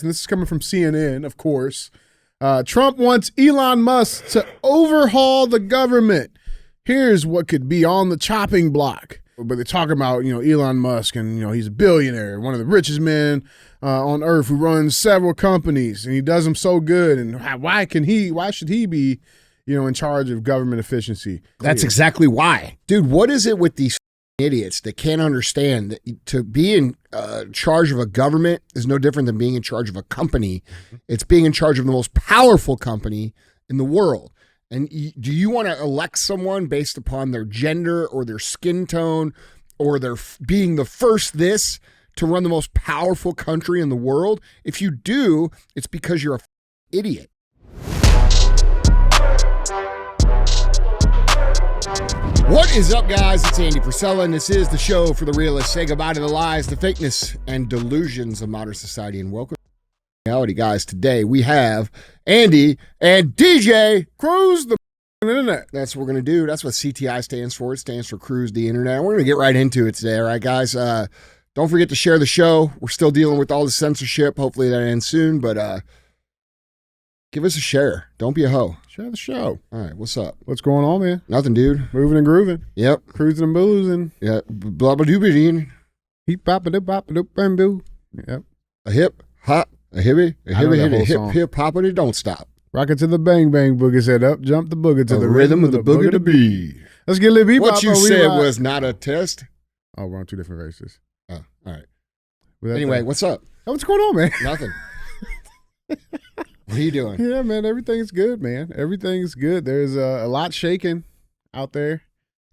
and this is coming from CNN, of course. Trump wants Elon Musk to overhaul the government. Here's what could be on the chopping block. But they're talking about, Elon Musk, and, he's a billionaire, one of the richest men on earth who runs several companies, and he does them so good. And why should he be, in charge of government efficiency? That's exactly why. Dude, what is it with these idiots that can't understand that to be in charge of a government is no different than being in charge of a company? It's being in charge of the most powerful company in the world. And do you want to elect someone based upon their gender or their skin tone or their being the first this to run the most powerful country in the world? If you do, it's because you're a idiot. What is up, guys? It's Andy Frisella, and this is the show for the realists. Say goodbye to the lies, the fakeness, and delusions of modern society, and welcome. Reality, guys. Today we have Andy and DJ Cruise the internet. That's what we're going to do. That's what CTI stands for. It stands for Cruise the Internet. We're going to get right into it today. All right, guys. Don't forget to share the show. We're still dealing with all the censorship. Hopefully that ends soon, but give us a share. Don't be a hoe. Share the show. All right, what's up? What's going on, man? Nothing, dude. Moving and grooving. Yep. Cruising and boozing. Yeah. Blah, blah, doo, doo. Heap, bop, a doop, bop, a doop, and boo. Yep. A hip, hop. A hippie, hip, hop, and it don't stop. Rock it to the bang, bang, boogie said up, jump the boogie to the rhythm of the boogie to bee. Let's get a little What you said was not a test. Oh, we're on two different races. Oh, all right. Anyway, what's up? What's going on, man? Nothing. What are you doing? Yeah, man, everything's good, man. Everything's good. There's a lot shaking out there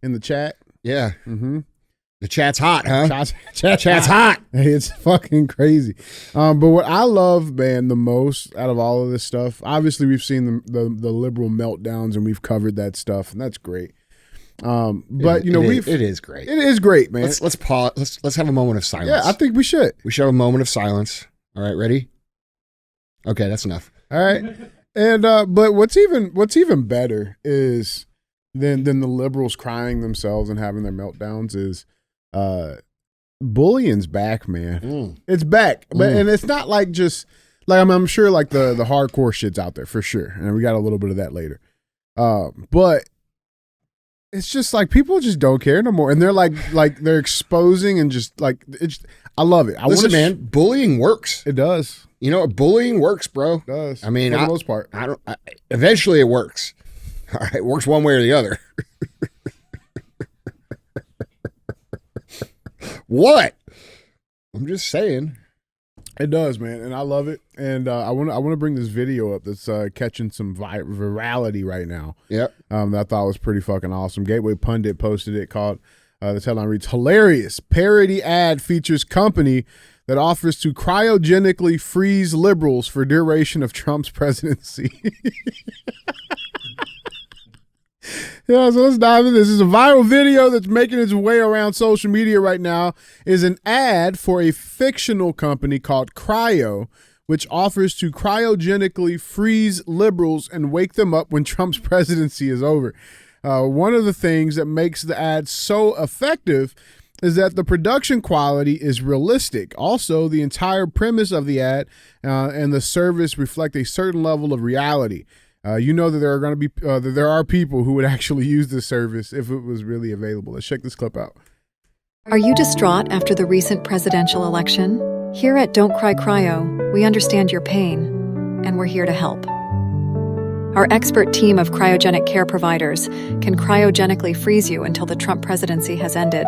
in the chat. Yeah. Mm-hmm. The chat's hot, huh? Chat's hot. It's fucking crazy. But what I love, man, the most out of all of this stuff, obviously we've seen the liberal meltdowns and we've covered that stuff, and that's great. But it is great. It is great, man. Let's pause. Let's have a moment of silence. Yeah, I think we should. We should have a moment of silence. All right, ready? Okay, that's enough. All right. And but what's even better is than the liberals crying themselves and having their meltdowns is bullying's back, man. It's back. But and it's not like just like I'm sure like the hardcore shit's out there for sure. And we got a little bit of that later. But it's just like people just don't care no more. And they're like they're exposing and just like I love it. Listen, man, bullying works. It does. Bullying works, bro. It does. I mean, for the most part. Eventually it works. All right, it works one way or the other. What? I'm just saying. It does, man, and I love it. And I want to bring this video up that's catching some virality right now. Yep. That I thought was pretty fucking awesome. Gateway Pundit posted it called, the headline reads, "Hilarious parody ad features company that offers to cryogenically freeze liberals for duration of Trump's presidency." Yeah, so let's dive in. This is a viral video that's making its way around social media right now. Is an ad for a fictional company called Cryo, which offers to cryogenically freeze liberals and wake them up when Trump's presidency is over. One of the things that makes the ad so effective is that the production quality is realistic. Also, the entire premise of the ad and the service reflect a certain level of reality. That there are people who would actually use this service if it was really available. Let's check this clip out. Are you distraught after the recent presidential election? Here at Don't Cry Cryo, we understand your pain, and we're here to help. Our expert team of cryogenic care providers can cryogenically freeze you until the Trump presidency has ended.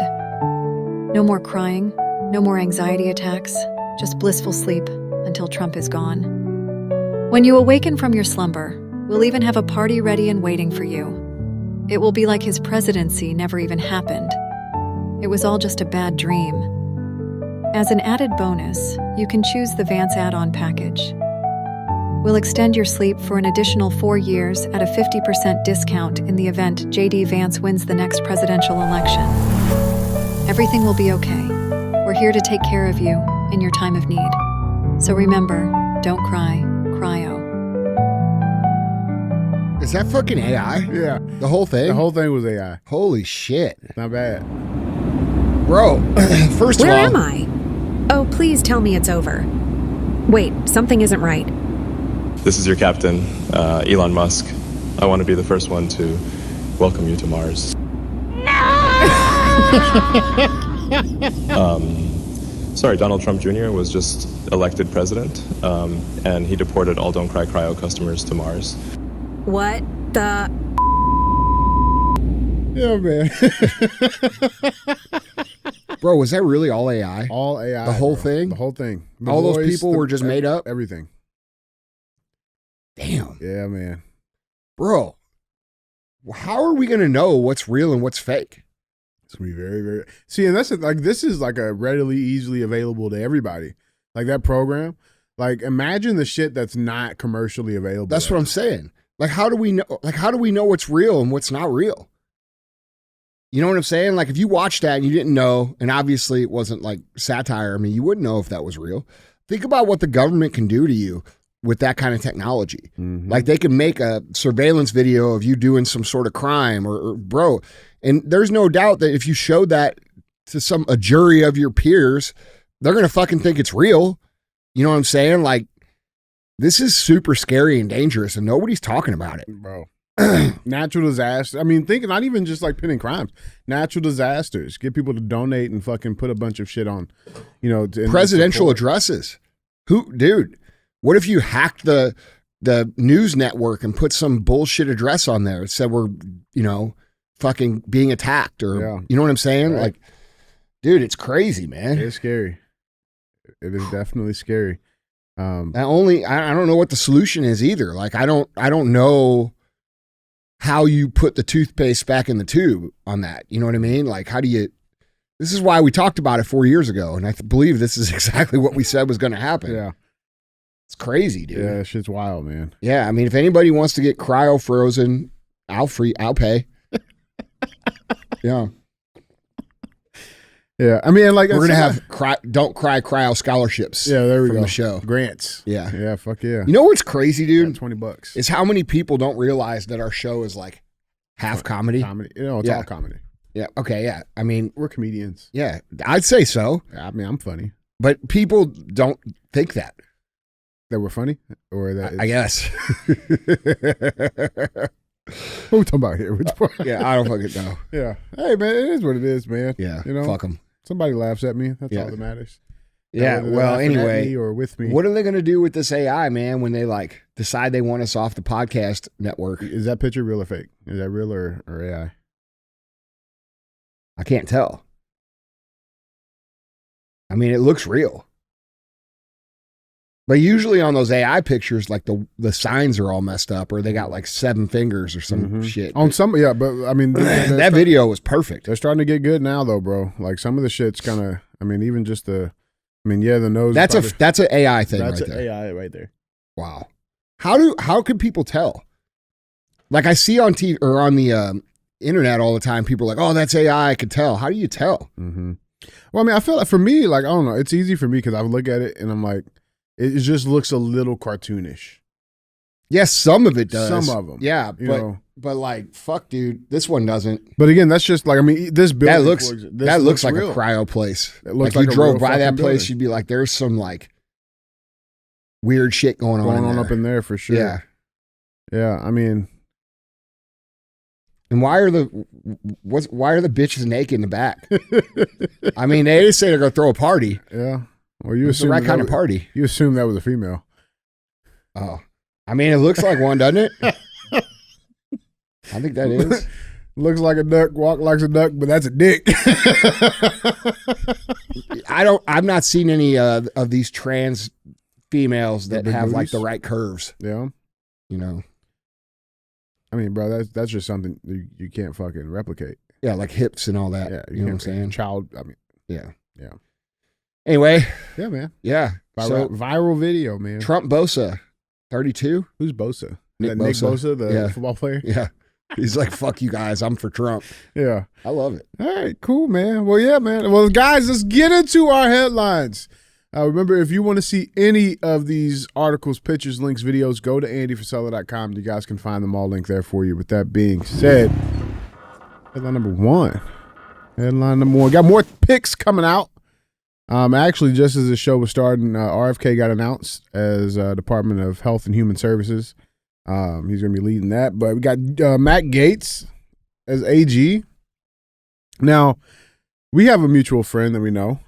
No more crying, no more anxiety attacks, just blissful sleep until Trump is gone. When you awaken from your slumber, we'll even have a party ready and waiting for you. It will be like his presidency never even happened. It was all just a bad dream. As an added bonus, you can choose the Vance add-on package. We'll extend your sleep for an additional 4 years at a 50% discount in the event J.D. Vance wins the next presidential election. Everything will be okay. We're here to take care of you in your time of need. So remember, don't cry, cryo. Is that fucking AI? Yeah. The whole thing? The whole thing was AI. Holy shit. Not bad. Bro, first of all. Where am I? Oh, please tell me it's over. Wait, something isn't right. This is your captain, Elon Musk. I want to be the first one to welcome you to Mars. Sorry, Donald Trump Jr. was just elected president, and he deported all Don't Cry Cryo customers to Mars. What the? Yeah, man. Bro, was that really all AI? All AI. The whole bro. thing? The whole thing. The All those voice, people were just made up? Everything. Damn. Yeah, man. Bro, how are we going to know what's real and what's fake? It's gonna be very, very. See, and that's like this is like a readily, easily available to everybody. Like that program. Like imagine the shit that's not commercially available. That's what I'm saying. Like how do we know? Like how do we know what's real and what's not real? You know what I'm saying? Like if you watched that and you didn't know, and obviously it wasn't like satire. I mean, you wouldn't know if that was real. Think about what the government can do to you with that kind of technology. Mm-hmm. Like they can make a surveillance video of you doing some sort of crime or bro. And there's no doubt that if you showed that to a jury of your peers, they're going to fucking think it's real. You know what I'm saying? Like this is super scary and dangerous and nobody's talking about it. Bro. Natural disaster. I mean, think not even just like pinning crimes. Natural disasters. Get people to donate and fucking put a bunch of shit on, you know, presidential addresses. Dude, what if you hacked the news network and put some bullshit address on there? It said we're, you know, fucking being attacked or, you know what I'm saying? Right. Like, dude, it's crazy, man. It's scary. It is definitely scary. I don't know what the solution is either. Like, I don't know how you put the toothpaste back in the tube on that. You know what I mean? Like, this is why we talked about it 4 years ago. And I believe this is exactly what we said was going to happen. Yeah. It's crazy, dude. Yeah, shit's wild, man. Yeah. I mean, if anybody wants to get cryo frozen, I'll pay. Yeah. Yeah. I mean, like, we're going to have Don't Cry Cryo scholarships. Yeah, there we from go. the show. Grants. Yeah. Yeah, fuck yeah. You know what's crazy, dude? Yeah, $20. Is how many people don't realize that our show is like half comedy. Comedy. You know, it's all comedy. Yeah. Okay. Yeah. I mean, We're comedians. yeah, I'd say so. I mean, I'm funny. But people don't think that. That we're funny? Or that I guess. What are we talking about here? Which part? Yeah, I don't fucking know. Yeah. Hey, man, it is what it is, man. Yeah. You know, Fuck them. somebody laughs at me. That's Yeah. all that matters. Yeah. Whether they're Well, laughing at anyway, me or with me. what are they going to do with this AI, man, when they like decide they want us off the podcast network? Is that picture real or fake? Is that real or AI? I can't tell. I mean, it looks real. But usually on those AI pictures, like the signs are all messed up, or they got like 7 fingers or some shit. On some, yeah, but I mean, that video was perfect. They're starting to get good now, though, bro. Like some of the shit's kind of. I mean, even just the nose. That's an AI thing That's right an there. AI right there. Wow. How can people tell? Like I see on TV or on the internet all the time, people are like, "Oh, that's AI. I could tell." How do you tell? Mm-hmm. Well, I mean, I feel like for me, like I don't know, it's easy for me because I look at it and I'm like, it just looks a little cartoonish. Yes, some of it does. Some of them, yeah, you know. but like, fuck, dude, this one doesn't. But again, that's just like I mean, this building that looks like real. a cryo place. It looks like like you a drove real by that fucking place, building. you'd be like, "There's some like weird shit going on up in there for sure." Yeah, yeah. I mean, and why are the bitches naked in the back? I mean, they just say they're gonna throw a party. yeah. Well, you It's the assume right kind of party. You assume that was a female. Oh, I mean, it looks like one, doesn't it? I think that is. Looks like a duck, walk like a duck, but that's a dick. I've not seen any of these trans females that big have like booties? the right curves. Yeah. You know. I mean, bro, that's just something you can't fucking replicate. Yeah, like hips and all that. Yeah, you know what I'm saying? I mean, Yeah. yeah. Anyway. Yeah, man. Yeah. Viral video, man. Trump Bosa, 32. Who's Bosa? Nick Nick Bosa, the Yeah. football player? Yeah. He's like, fuck you guys. I'm for Trump. Yeah. I love it. All right, cool, man. Well, yeah, man. Well, guys, let's get into our headlines. Remember, if you want to see any of these articles, pictures, links, videos, go to andyfrisella.com. You guys can find them all linked there for you. With that being said, headline number one. Got more picks coming out. Actually, just as the show was starting, RFK got announced as Department of Health and Human Services. He's going to be leading that. But we got Matt Gaetz as AG. Now, we have a mutual friend that we know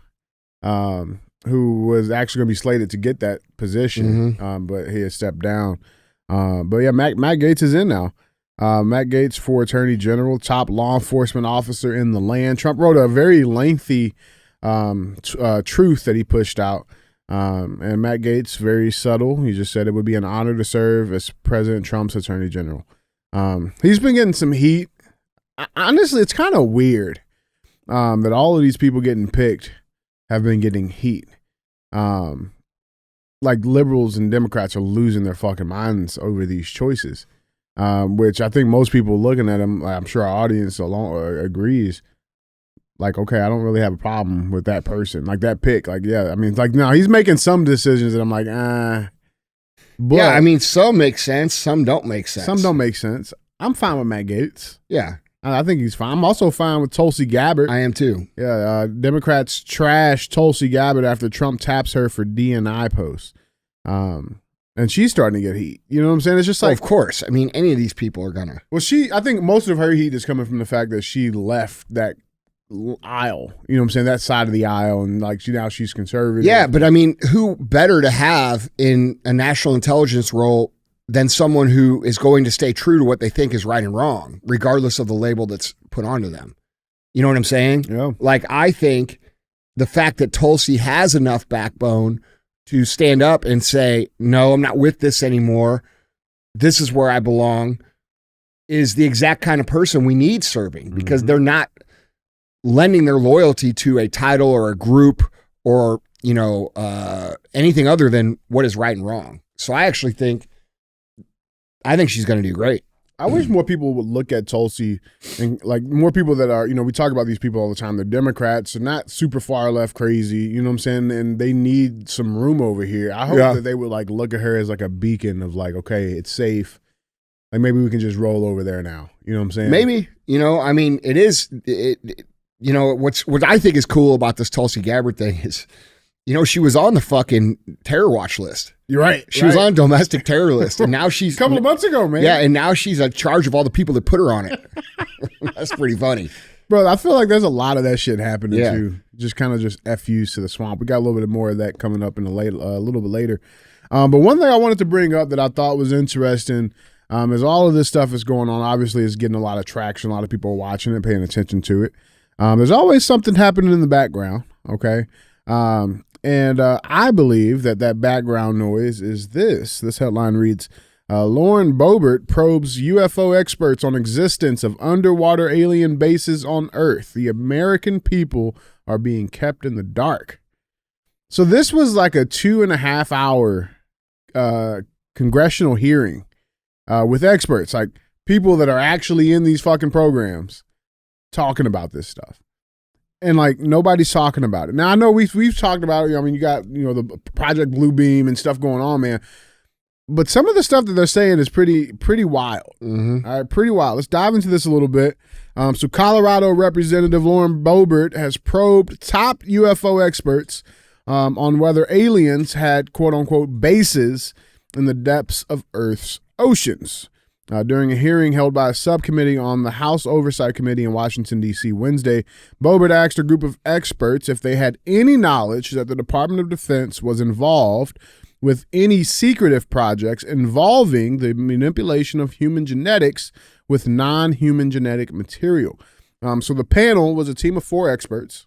who was actually going to be slated to get that position, but he has stepped down. But yeah, Matt Gaetz is in now. Matt Gaetz for Attorney General, top law enforcement officer in the land. Trump wrote a very lengthy truth that he pushed out. And Matt Gaetz, very subtle. He just said it would be an honor to serve as President Trump's Attorney General. He's been getting some heat. Honestly, it's kind of weird that all of these people getting picked have been getting heat. Like liberals and Democrats are losing their fucking minds over these choices, which I think most people looking at them, I'm sure our audience agrees. Like, okay, I don't really have a problem with that person. Like that pick. Like, yeah, I mean, like, no, he's making some decisions that I'm like, But yeah, I mean, some make sense, some don't make sense. Some don't make sense. I'm fine with Matt Gaetz. Yeah. I think he's fine. I'm also fine with Tulsi Gabbard. I am too. Yeah, Democrats trash Tulsi Gabbard after Trump taps her for DNI posts. And she's starting to get heat. You know what I'm saying? It's just like, of course. I mean, any of these people are gonna. Well, I think most of her heat is coming from the fact that she left that aisle. You know what I'm saying? That side of the aisle, and like now she's conservative. Yeah, but I mean, who better to have in a national intelligence role than someone who is going to stay true to what they think is right and wrong, regardless of the label that's put onto them. You know what I'm saying? Yeah. Like, I think the fact that Tulsi has enough backbone to stand up and say, no, I'm not with this anymore, this is where I belong, is the exact kind of person we need serving, because they're not lending their loyalty to a title or a group or, you know, anything other than what is right and wrong. So I actually think she's going to do great. I wish more people would look at Tulsi and like more people that are, you know, we talk about these people all the time. They're Democrats. They're not super far left crazy. You know what I'm saying? And they need some room over here. I hope that they would like look at her as like a beacon of like, okay, it's safe. Like maybe we can just roll over there now. You know what I'm saying? Maybe, you know, I mean, you know, what I think is cool about this Tulsi Gabbard thing is, you know, she was on the fucking terror watch list. You're right. She was on domestic terror list, and now she's a couple of months ago, man. Yeah, and now she's in charge of all the people that put her on it. That's pretty funny, bro. I feel like there's a lot of that shit happening too. Just kind of just FUs to the swamp. We got a little bit more of that coming up in a little bit later. But one thing I wanted to bring up that I thought was interesting is all of this stuff is going on. Obviously, it's getting a lot of traction. A lot of people are watching it, paying attention to it. There's always something happening in the background. Okay. And I believe that background noise is this. This headline reads, Lauren Boebert probes UFO experts on existence of underwater alien bases on Earth. The American people are being kept in the dark. So this was like a 2.5 hour congressional hearing with experts, like people that are actually in these fucking programs talking about this stuff. And like nobody's talking about it. Now I know we've talked about it. I mean, you got, you know, the Project Bluebeam and stuff going on, man. But some of the stuff that they're saying is pretty wild. All right, pretty wild. Let's dive into this a little bit. So Colorado Representative Lauren Boebert has probed top UFO experts on whether aliens had quote unquote bases in the depths of Earth's oceans. During a hearing held by a subcommittee on the House Oversight Committee in Washington, D.C. Wednesday, Boebert asked a group of experts if they had any knowledge that the Department of Defense was involved with any secretive projects involving the manipulation of human genetics with non-human genetic material. So the panel was a team of 4 experts,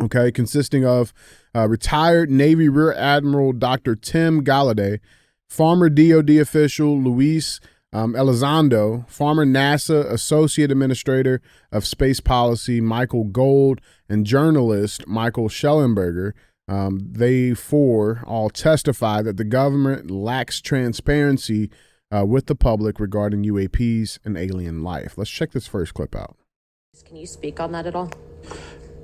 okay, consisting of retired Navy Rear Admiral Dr. Tim Galladay, former DOD official Luis Elizondo, former NASA Associate Administrator of Space Policy Michael Gold, and journalist Michael Schellenberger. They 4 all testified that the government lacks transparency with the public regarding UAPs and alien life. Let's check this first clip out. Can you speak on that at all?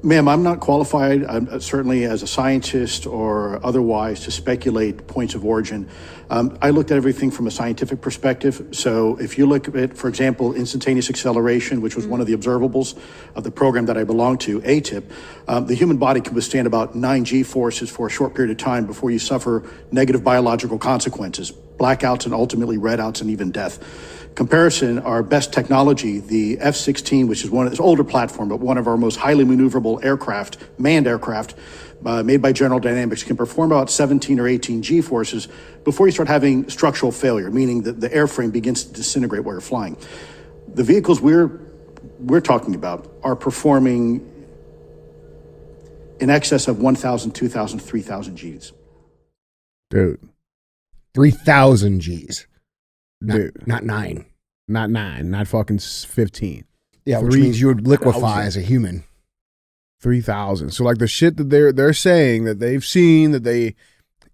Ma'am, I'm not qualified, certainly as a scientist or otherwise, to speculate points of origin. I looked at everything from a scientific perspective. So if you look at, for example, instantaneous acceleration, which was one of the observables of the program that I belong to, ATIP, the human body can withstand about 9 G forces for a short period of time before you suffer negative biological consequences, blackouts and ultimately redouts and even death. Comparison, our best technology, the F-16, which is this older platform, but one of our most highly maneuverable aircraft, manned aircraft, made by General Dynamics, can perform about 17 or 18 G forces before you start having structural failure, meaning that the airframe begins to disintegrate while you're flying. The vehicles we're talking about are performing in excess of 1,000, 2,000, 3,000 Gs. Dude. 3,000 Gs. Dude. Not 9. Not 9. Not fucking 15. Yeah, which means you would liquefy as a human. 3,000. So like the shit that they're saying that they've seen, that they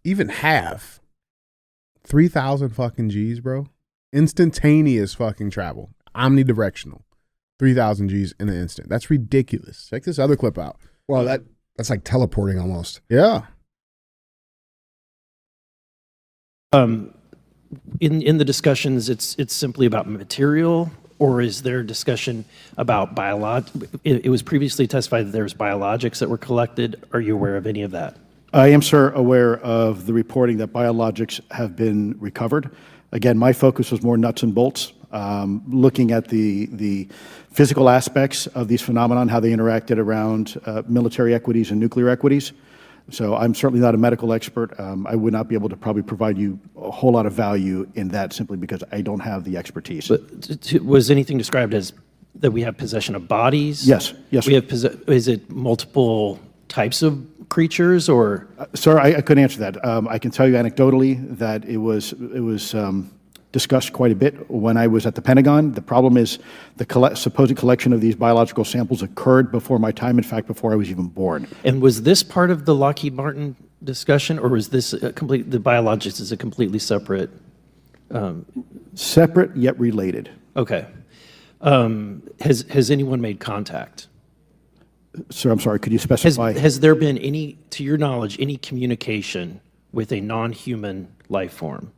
even have, 3,000 fucking Gs, bro. Instantaneous fucking travel. Omnidirectional. 3,000 Gs in an instant. That's ridiculous. Check this other clip out. Well, that's like teleporting almost. Yeah. In the discussions, it's simply about material, or is there discussion about it was previously testified that there was biologics that were collected. Are you aware of any of that? I am, sir, aware of the reporting that biologics have been recovered. Again, my focus was more nuts and bolts, looking at the physical aspects of these phenomenon, how they interacted around military equities and nuclear equities. So I'm certainly not a medical expert. I would not be able to probably provide you a whole lot of value in that simply because I don't have the expertise. But was anything described as that we have possession of bodies? Yes. We have is it multiple types of creatures or? Sir, I couldn't answer that. I can tell you anecdotally that it was discussed quite a bit when I was at the Pentagon. The problem is the supposed collection of these biological samples occurred before my time, in fact, before I was even born. And was this part of the Lockheed Martin discussion, or was this the biologics is a completely separate? Separate yet related. Okay. Has anyone made contact? Sir, I'm sorry, could you specify? Has there been any, to your knowledge, any communication with a non-human life form?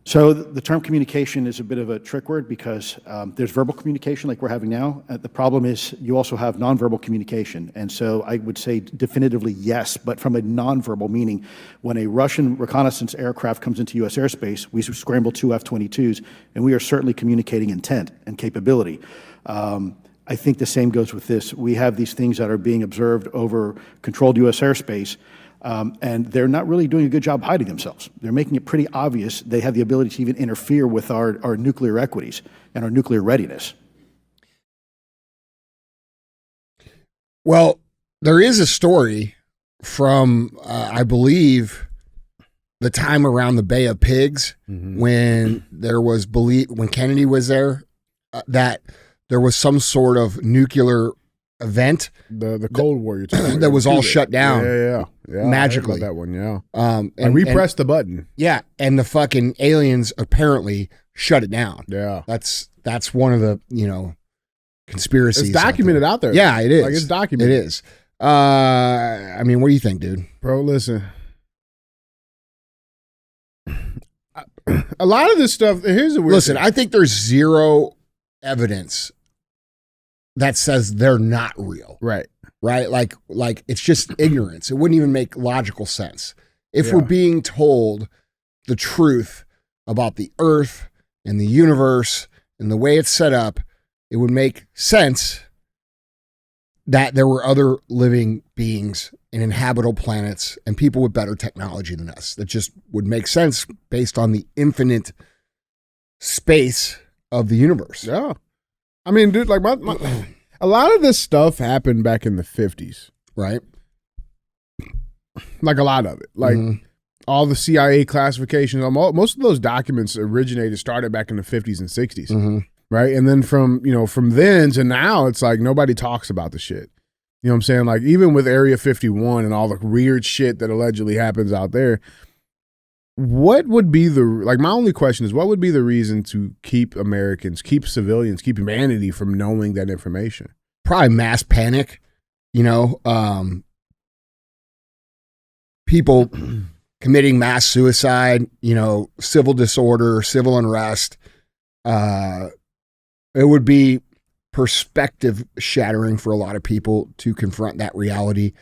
So the term communication is a bit of a trick word because there's verbal communication like we're having now. The problem is you also have nonverbal communication. And so I would say definitively yes, but from a nonverbal meaning, when a Russian reconnaissance aircraft comes into U.S. airspace, we scramble 2 F-22s, and we are certainly communicating intent and capability. I think the same goes with this. We have these things that are being observed over controlled U.S. airspace, and they're not really doing a good job hiding themselves. They're making it pretty obvious they have the ability to even interfere with our nuclear equities and our nuclear readiness. Well, there is a story from, I believe, the time around the Bay of Pigs when there was when Kennedy was there, that there was some sort of nuclear event. The Cold War you're talking about. That was all shut down. Yeah. Magically. I heard about that one, yeah. And we pressed the button. Yeah, and the fucking aliens apparently shut it down. Yeah. That's one of the, conspiracies. It's documented out there. Yeah, it is. Like, it's documented. It is. I mean, what do you think, dude? Bro, listen. A lot of this stuff, here's the weird Listen, thing. I think there's zero evidence that says they're not real. Right. Right? Like it's just ignorance. It wouldn't even make logical sense. If we're being told the truth about the earth and the universe and the way it's set up, it would make sense that there were other living beings and inhabitable planets and people with better technology than us. That just would make sense based on the infinite space of the universe. Yeah. I mean, dude, like a lot of this stuff happened back in the 50s. Right. Like a lot of it. Like all the CIA classifications, most of those documents started back in the 50s and 60s. Right. And then from then to now, it's like nobody talks about the shit. You know what I'm saying? Like even with Area 51 and all the weird shit that allegedly happens out there, what would be my only question is, what would be the reason to keep Americans, keep civilians, keep humanity from knowing that information? Probably mass panic. people committing mass suicide, civil disorder, civil unrest. It would be perspective shattering for a lot of people to confront that reality.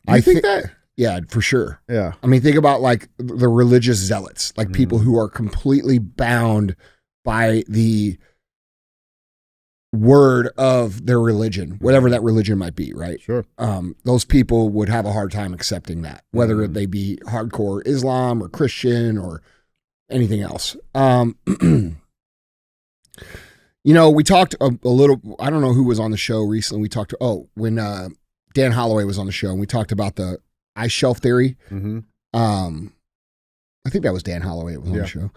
I think that? Yeah, for sure. Yeah. I mean, think about like the religious zealots, like people who are completely bound by the word of their religion, whatever that religion might be, right? Sure. Those people would have a hard time accepting that, whether they be hardcore Islam or Christian or anything else. We talked a little, I don't know who was on the show recently. We talked when Dan Holloway was on the show, and we talked about the ice shelf theory. Mm-hmm. I think that was Dan Holloway that was on the show.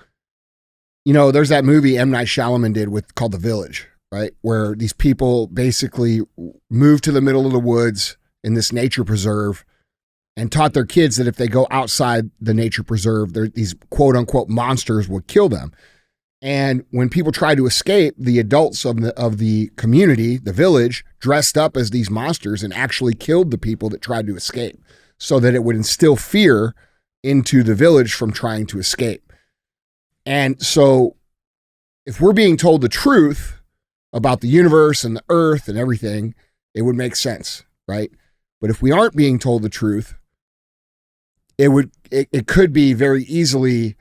There's that movie M. Night Shyamalan did called The Village, right? Where these people basically moved to the middle of the woods in this nature preserve and taught their kids that if they go outside the nature preserve, these quote unquote monsters would kill them. And when people tried to escape, the adults of the community, the village, dressed up as these monsters and actually killed the people that tried to escape, so that it would instill fear into the village from trying to escape. And so if we're being told the truth about the universe and the earth and everything, it would make sense, right? But if we aren't being told the truth, it could be very easily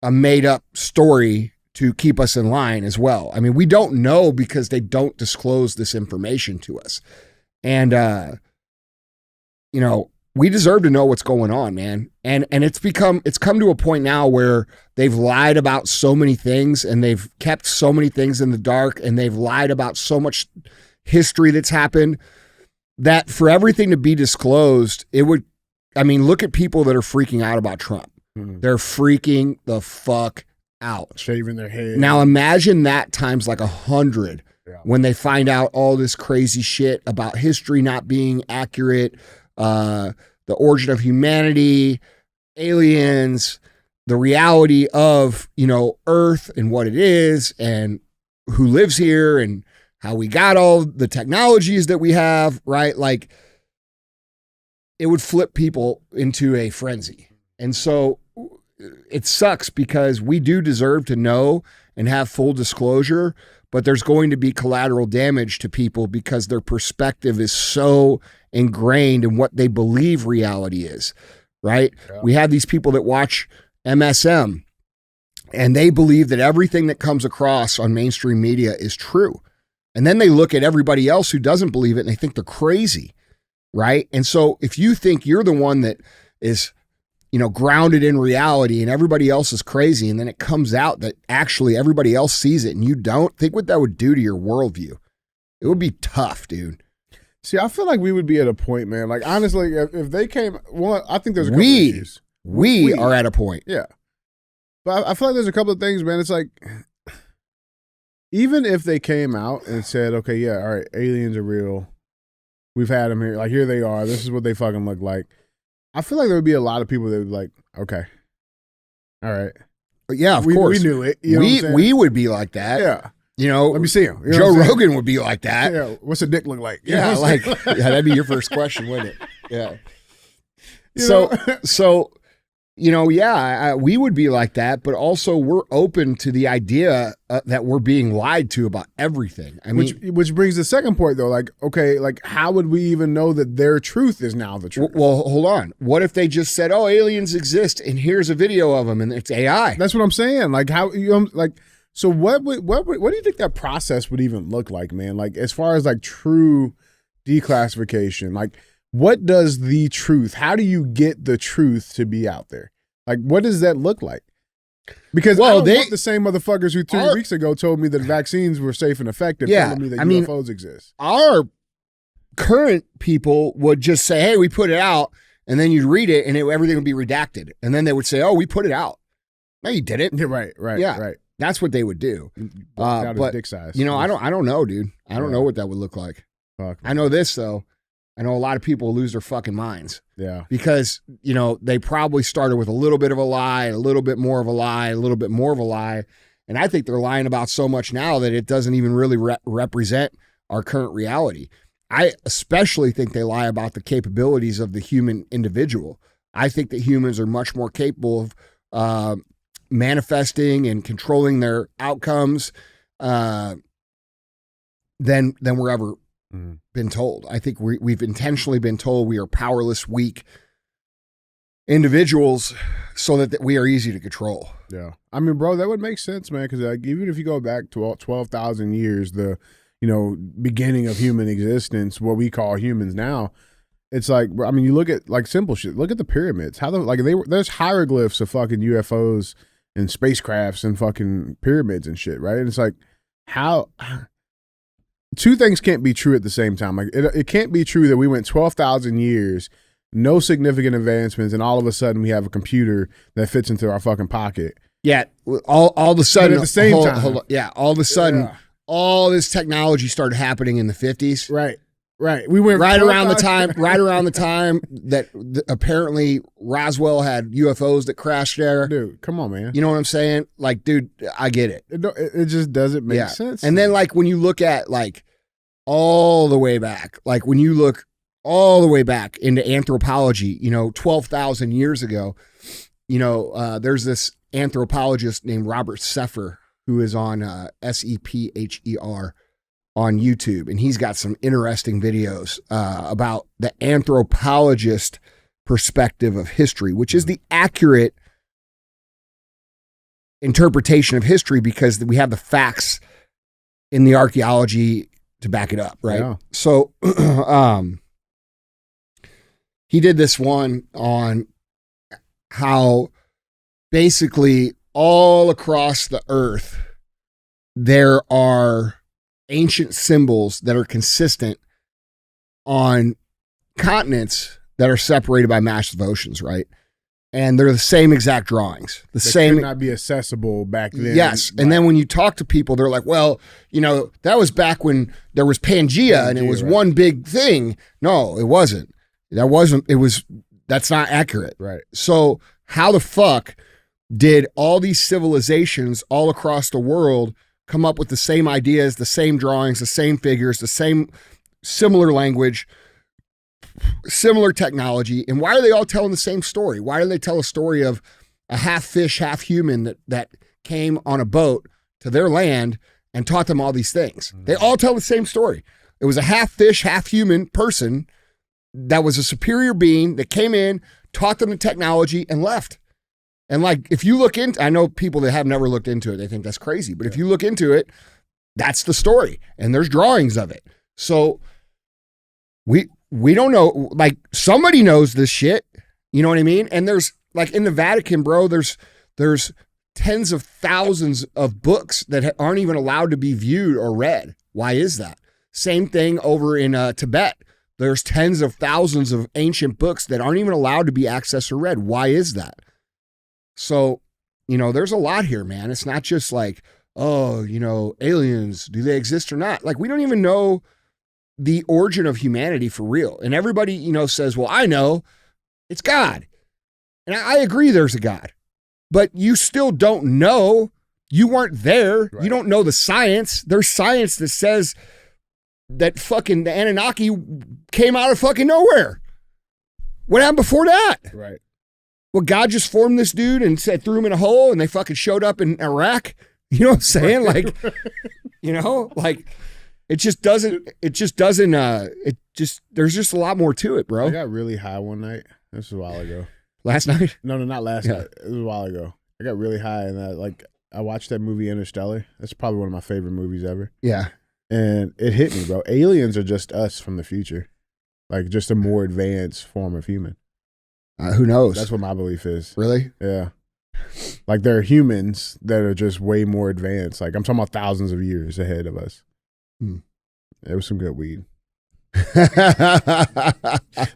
a made up story to keep us in line as well. I mean, we don't know because they don't disclose this information to us. And, we deserve to know what's going on, man. And it's come to a point now where they've lied about so many things, and they've kept so many things in the dark, and they've lied about so much history that's happened, that for everything to be disclosed, look at people that are freaking out about Trump. Mm-hmm. They're freaking the fuck out. Shaving their head. Now imagine that times like 100 when they find out all this crazy shit about history not being accurate, the origin of humanity, aliens, the reality of, Earth and what it is and who lives here and how we got all the technologies that we have, right? Like, it would flip people into a frenzy. And so it sucks because we do deserve to know and have full disclosure, but there's going to be collateral damage to people because their perspective is so ingrained in what they believe reality is, right? Yeah. We have these people that watch MSM and they believe that everything that comes across on mainstream media is true. And then they look at everybody else who doesn't believe it and they think they're crazy, right? And so if you think you're the one that is, grounded in reality and everybody else is crazy, and then it comes out that actually everybody else sees it and you don't, think what that would do to your worldview. It would be tough, dude. See, I feel like we would be at a point, man. Like, honestly, if they came, well, I think there's a couple of issues. We are at a point. Yeah. But I feel like there's a couple of things, man. It's like, even if they came out and said, okay, yeah, all right, aliens are real. We've had them here. Like, here they are. This is what they fucking look like. I feel like there would be a lot of people that would be like, okay, all right. Yeah, of course. We knew it. You know what I'm saying? We would be like that. Yeah. Let me see him. Joe Rogan would be like that. Yeah. What's a dick look like? Yeah, that'd be your first question, wouldn't it? Yeah. We would be like that, but also we're open to the idea that we're being lied to about everything. I mean, which brings the second point though. Like, okay, like how would we even know that their truth is now the truth? Well, hold on. What if they just said, "Oh, aliens exist, and here's a video of them, and it's AI"? That's what I'm saying. Like, how So what do you think that process would even look like, man? Like, as far as like true declassification, like, what does the truth? How do you get the truth to be out there? Like, what does that look like? Because I don't want the same motherfuckers who 3 weeks ago told me that vaccines were safe and effective, telling me that UFOs exist. Our current people would just say, "Hey, we put it out," and then you'd read it, and everything would be redacted, and then they would say, "Oh, we put it out." No, you didn't. Yeah, right. That's what they would do. But dick size. I don't know, dude. I don't know what that would look like. Fuck. I know this though. I know a lot of people lose their fucking minds. Yeah. Because, they probably started with a little bit of a lie, a little bit more of a lie, a little bit more of a lie. And I think they're lying about so much now that it doesn't even really represent our current reality. I especially think they lie about the capabilities of the human individual. I think that humans are much more capable of manifesting and controlling their outcomes than we're ever been told. I think we've intentionally been told we are powerless, weak individuals so that we are easy to control. Yeah. I mean, bro, that would make sense, man, because like, even if you go back to 12,000 years, the beginning of human existence, what we call humans now, it's like, I mean, you look at like simple shit. Look at the pyramids. There's hieroglyphs of fucking UFOs and spacecrafts and fucking pyramids and shit, right? And it's like, how two things can't be true at the same time. Like it can't be true that we went 12,000 years, no significant advancements, and all of a sudden we have a computer that fits into our fucking pocket. Yeah, all of a sudden, but at the same time, all of a sudden, all this technology started happening in the 50s. Right. We went right around the time that apparently Roswell had UFOs that crashed there. Dude, come on, man. You know what I'm saying? Like, dude, I get it. It just doesn't make sense. And then like when you look at like all the way back, like when you look all the way back into anthropology, 12,000 years ago, there's this anthropologist named Robert Sepher who is on SEPHER on YouTube, and he's got some interesting videos about the anthropologist perspective of history, which is the accurate interpretation of history because we have the facts in the archaeology to back it up, right? Yeah. So he did this one on how basically all across the earth there are ancient symbols that are consistent on continents that are separated by massive oceans, right? And they're the same exact drawings. They could not be accessible back then. Yes. And then when you talk to people, they're like, well, that was back when there was Pangea and it was one big thing. No, it wasn't. That's not accurate. Right. So how the fuck did all these civilizations all across the world come up with the same ideas, the same drawings, the same figures, the same similar language, similar technology? And why are they all telling the same story? Why do they tell a story of a half fish, half human that came on a boat to their land and taught them all these things? They all tell the same story. It was a half fish, half human person that was a superior being that came in, taught them the technology, and left. And like, if you look into, I know people that have never looked into it, they think that's crazy, but if you look into it, that's the story, and there's drawings of it. So we don't know, like somebody knows this shit, you know what I mean? And there's like in the Vatican, bro, there's tens of thousands of books that aren't even allowed to be viewed or read. Why is that? Same thing over in Tibet. There's tens of thousands of ancient books that aren't even allowed to be accessed or read. Why is that? So, there's a lot here, man. It's not just like, oh, aliens, do they exist or not? Like, we don't even know the origin of humanity for real. And everybody, says, well, I know it's God. And I agree there's a God, but you still don't know. You weren't there. Right. You don't know the science. There's science that says that fucking the Anunnaki came out of fucking nowhere. What happened before that? Right. Well, God just formed this dude and threw him in a hole and they fucking showed up in Iraq. You know what I'm saying? Like, like there's just a lot more to it, bro. I got really high one night. This was a while ago. Last night? No, not last night. It was a while ago. I got really high and I watched that movie Interstellar. That's probably one of my favorite movies ever. Yeah. And it hit me, bro. Aliens are just us from the future. Like just a more advanced form of human. Who knows? That's what my belief is. Really? Yeah. Like there are humans that are just way more advanced. Like I'm talking about thousands of years ahead of us. It was some good weed. But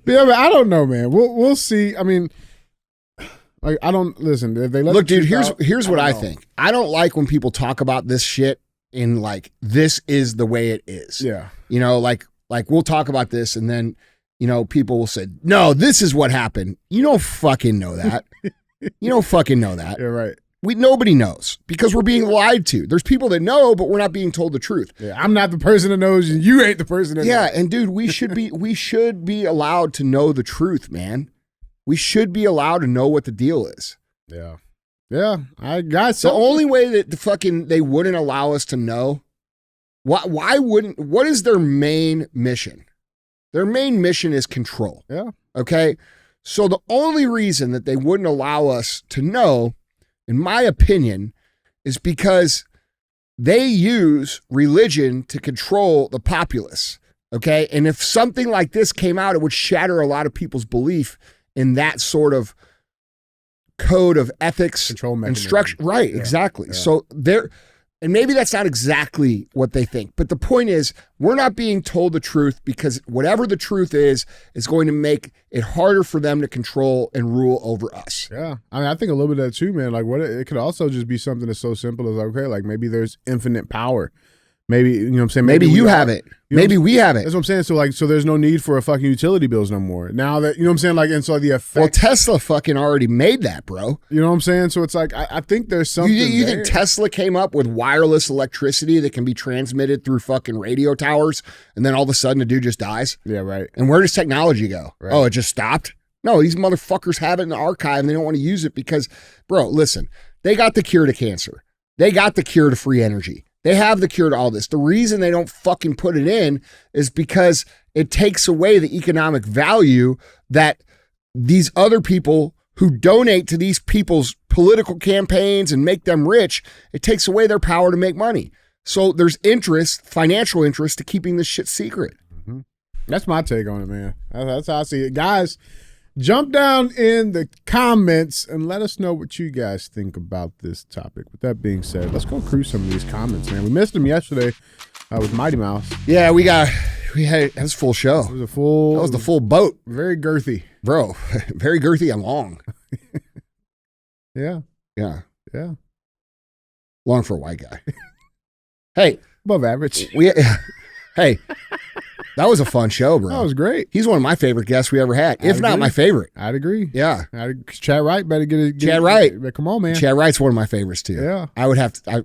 yeah, I don't know, man. We'll see. I mean, like I don't listen. If they look, dude. Here's what I think. I don't like when people talk about this shit in like this is the way it is. Yeah. Like we'll talk about this and then. People will say, no, this is what happened. You don't fucking know that. You don't fucking know that. You're right. Nobody knows because we're being lied to. There's people that know, but we're not being told the truth. Yeah, I'm not the person that knows, and you ain't the person that knows. And dude, we should be allowed to know the truth, man. We should be allowed to know what the deal is. Yeah. Yeah, I got the only way that they wouldn't allow us to know. Why wouldn't? What is their main mission? Their main mission is control. Yeah. Okay. So the only reason that they wouldn't allow us to know, in my opinion, is because they use religion to control the populace. Okay. And if something like this came out, it would shatter a lot of people's belief in that sort of code of ethics, control mechanism. And structure. Right, yeah. exactly. Yeah. So and maybe that's not exactly what they think, but the point is we're not being told the truth because whatever the truth is going to make it harder for them to control and rule over us. Yeah. I mean, I think a little bit of that too, man. Like it could also just be something that's so simple as, okay, like maybe there's infinite power. Maybe, you know what I'm saying? Maybe you have it. Maybe we have it. That's what I'm saying. So there's no need for a fucking utility bills no more. Now that, you know what I'm saying? Like, and so the effect. Well, Tesla fucking already made that, bro. You know what I'm saying? So it's like, I think there's something You think Tesla came up with wireless electricity that can be transmitted through fucking radio towers and then all of a sudden the dude just dies? Yeah, right. And where does technology go? Right. Oh, it just stopped? No, these motherfuckers have it in the archive and they don't want to use it because, bro, listen, they got the cure to cancer. They got the cure to free energy. They have the cure to all this. The reason they don't fucking put it in is because it takes away the economic value that these other people who donate to these people's political campaigns and make them rich, it takes away their power to make money. So there's interest, financial interest, to keeping this shit secret. Mm-hmm. That's my take on it, man. That's how I see it. Guys, jump down in the comments and let us know what you guys think about this topic. With that being said, let's go cruise some of these comments, man. We missed them yesterday with Mighty Mouse. Yeah, that was a full show. It was that was the full boat. Very girthy. Bro, very girthy and long. Yeah. Yeah. Yeah. Long for a white guy. Hey. Above average. Hey. That was a fun show, bro. That was great. He's one of my favorite guests we ever had, if not my favorite. I'd agree. Yeah. Chad Wright better get it. Chad Wright. Come on, man. Chad Wright's one of my favorites, too. Yeah. I would have to.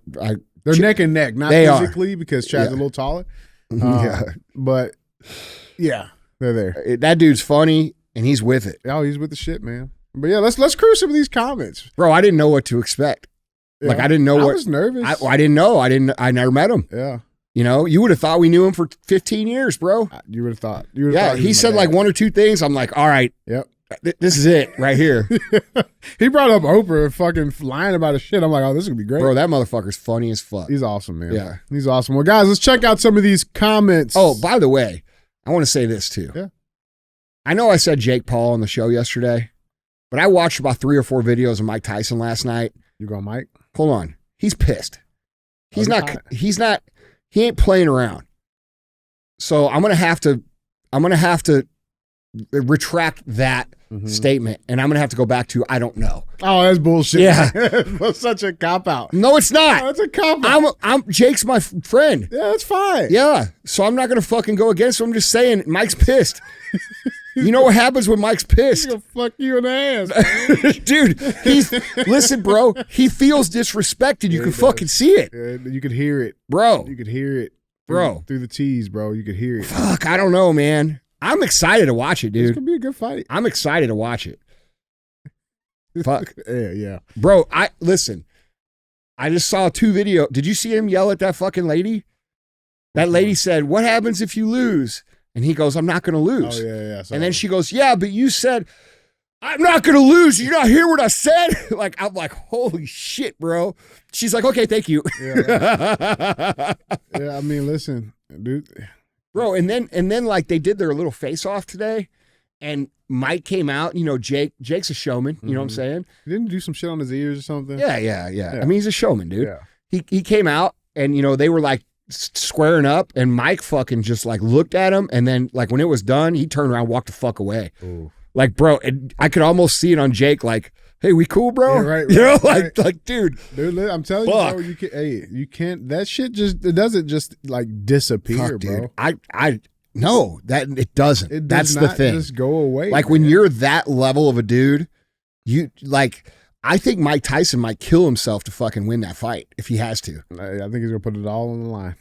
They're neck and neck, not physically because Chad's a little taller. Yeah. But, yeah, they're there. That dude's funny, and he's with it. Oh, he's with the shit, man. But, yeah, let's cruise some of these comments. Bro, I didn't know what to expect. Yeah. Like, I didn't know I was nervous. I didn't know. I never met him. Yeah. You know, you would have thought we knew him for 15 years, bro. You would have thought. He said like one or two things. I'm like, all right. Yep. This is it right here. He brought up Oprah fucking lying about his shit. I'm like, oh, this is going to be great. Bro, that motherfucker's funny as fuck. He's awesome, man. Yeah. He's awesome. Well, guys, let's check out some of these comments. Oh, by the way, I want to say this too. Yeah. I know I said Jake Paul on the show yesterday, but I watched about 3 or 4 videos of Mike Tyson last night. You go, Mike? Hold on. He's pissed. He's not, he ain't playing around. So I'm going to have to retract that statement, and I'm going to have to go back to, I don't know. Oh, that's bullshit. Yeah. That's such a cop-out. No, it's not. Oh, it's a cop-out. Jake's my friend. Yeah, that's fine. Yeah. So I'm not going to fucking go against him. I'm just saying, Mike's pissed. You know what happens when Mike's pissed? He's going to fuck you in the ass. Dude, listen, bro, he feels disrespected. You can fucking see it. You could hear it. Bro. You could hear it. Bro. Through the tease, bro. You could hear it. Fuck, I don't know, man. I'm excited to watch it, dude. It's going to be a good fight. I'm excited to watch it. Fuck. Yeah. Bro, listen. I just saw 2 videos. Did you see him yell at that fucking lady? That lady said, "What happens if you lose?" And he goes, "I'm not going to lose." Oh, yeah. And then she goes, "Yeah, but you said, I'm not going to lose. You not hear what I said?" I'm like, holy shit, bro. She's like, "Okay, thank you." Yeah, I mean, listen, dude. Bro, and then like they did their little face-off today, and Mike came out. You know, Jake's a showman. You know what I'm saying? He didn't do some shit on his ears or something? Yeah. I mean, he's a showman, dude. Yeah. He came out, and, you know, they were like squaring up, and Mike fucking just like looked at him, and then like when it was done, he turned around and walked the fuck away. Ooh. Like, bro, I could almost see it on Jake, like, "Hey, we cool, bro?" Yeah, right, you know, right. like, dude, I'm telling fuck. you, bro, you can't. That shit it doesn't just like disappear, fuck, bro. dude. No, that it doesn't. It That's does the not thing. just go away. Like man. when you're that level of a dude, you like. I think Mike Tyson might kill himself to fucking win that fight if he has to. I think he's gonna put it all on the line.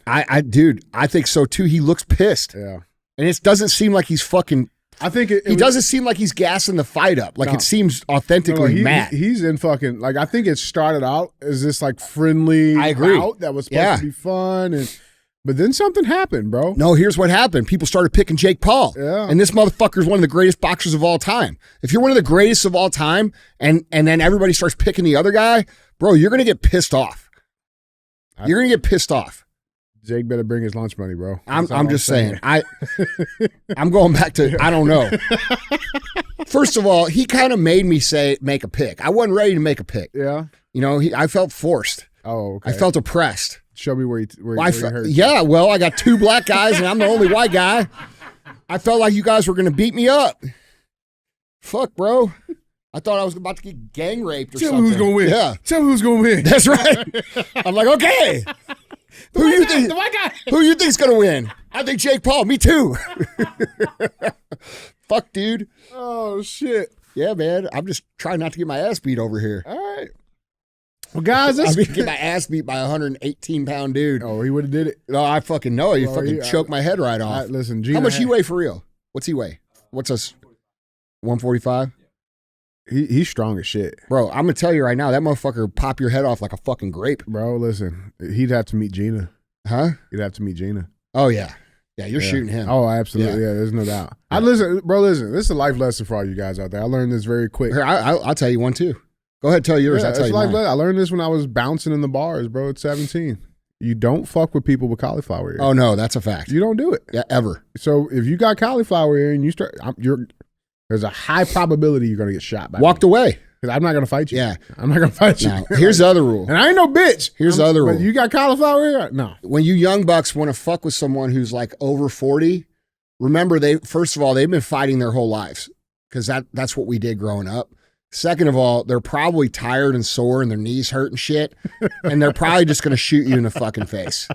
Dude, I think so too. He looks pissed. Yeah. And it doesn't seem like he's fucking. I think he doesn't seem like he's gassing the fight up. Like it seems authentically mad. He's in fucking like I think it started out as this like friendly bout that was supposed to be fun but then something happened, bro. No, here's what happened. People started picking Jake Paul. Yeah. And this motherfucker is one of the greatest boxers of all time. If you're one of the greatest of all time and then everybody starts picking the other guy, bro, you're going to get pissed off. You're going to get pissed off. Jake better bring his lunch money, bro. I'm just saying. I'm going back to, I don't know. First of all, he kind of made me make a pick. I wasn't ready to make a pick. Yeah. You know, I felt forced. Oh, okay. I felt oppressed. Show me where he hurt. Yeah, well, I got 2 black guys and I'm the only white guy. I felt like you guys were going to beat me up. Fuck, bro. I thought I was about to get gang raped or something. Tell me who's going to win. Yeah. Tell me who's going to win. That's right. I'm like, okay. Who the white guy. Who you think's going to win? I think Jake Paul. Me too. Fuck, dude. Oh, shit. Yeah, man. I'm just trying not to get my ass beat over here. All right. Well, guys, I'm going to get my ass beat by a 118-pound dude. Oh, he would have did it. No, I fucking know. You fucking choked my head right off. Listen, how much he weigh for real? What's he weigh? What's us? 145? He's strong as shit. Bro, I'm going to tell you right now, that motherfucker would pop your head off like a fucking grape. Bro, listen, he'd have to meet Gina. Huh? He'd have to meet Gina. Oh, yeah. Yeah, you're shooting him. Oh, absolutely. Yeah, there's no doubt. Listen, this is a life lesson for all you guys out there. I learned this very quick. Here, I'll tell you one too. Go ahead, tell yours. I'll tell you mine. I learned this when I was bouncing in the bars, bro, at 17. You don't fuck with people with cauliflower ear. Oh, no, that's a fact. You don't do it. Yeah, ever. So if you got cauliflower ear and you start, there's a high probability you're going to get shot by Walked away. Because I'm not going to fight you. Yeah. I'm not going to fight you. Now, here's the other rule. And I ain't no bitch. Here's the other rule. But you got cauliflower ear? No. When you young bucks want to fuck with someone who's like over 40, remember first of all, they've been fighting their whole lives because that's what we did growing up. Second of all, they're probably tired and sore and their knees hurt and shit. And they're probably just going to shoot you in the fucking face.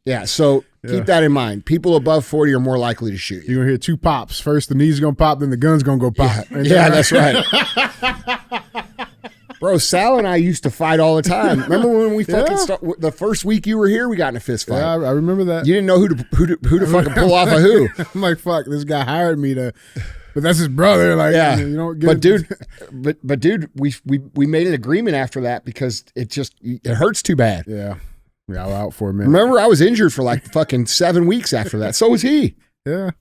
Yeah, so keep that in mind. People above 40 are more likely to shoot you. You're going to hear 2 pops. First, the knee's going to pop, then the gun's going to go pop. Yeah, that's right. Bro, Sal and I used to fight all the time. Remember when we fucking the first week you were here, we got in a fist fight. Yeah, I remember that. You didn't know who to fucking pull off of who. I'm like, fuck, this guy hired me to, but that's his brother. Like, yeah, you don't get but dude, we made an agreement after that because it hurts too bad. Yeah, I was out for a minute. Remember, I was injured for like fucking 7 weeks after that. So was he. Yeah,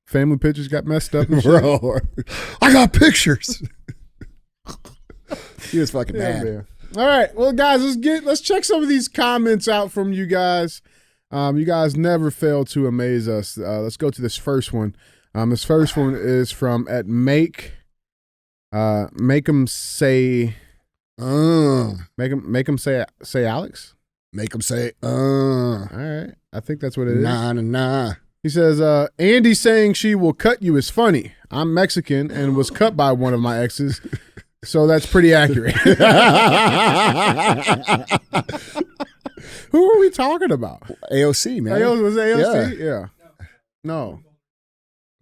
family pictures got messed up. Bro, I got pictures. He was fucking mad. Man. All right, well, guys, let's check some of these comments out from you guys. You guys never fail to amaze us. Let's go to this first one. This first one is from at make them say make them say Alex. Make them say All right, I think that's what it is. Nah. He says, Andy saying she will cut you is funny. I'm Mexican and was cut by one of my exes. So that's pretty accurate. Who are we talking about? AOC, man. Was it AOC? Yeah. No.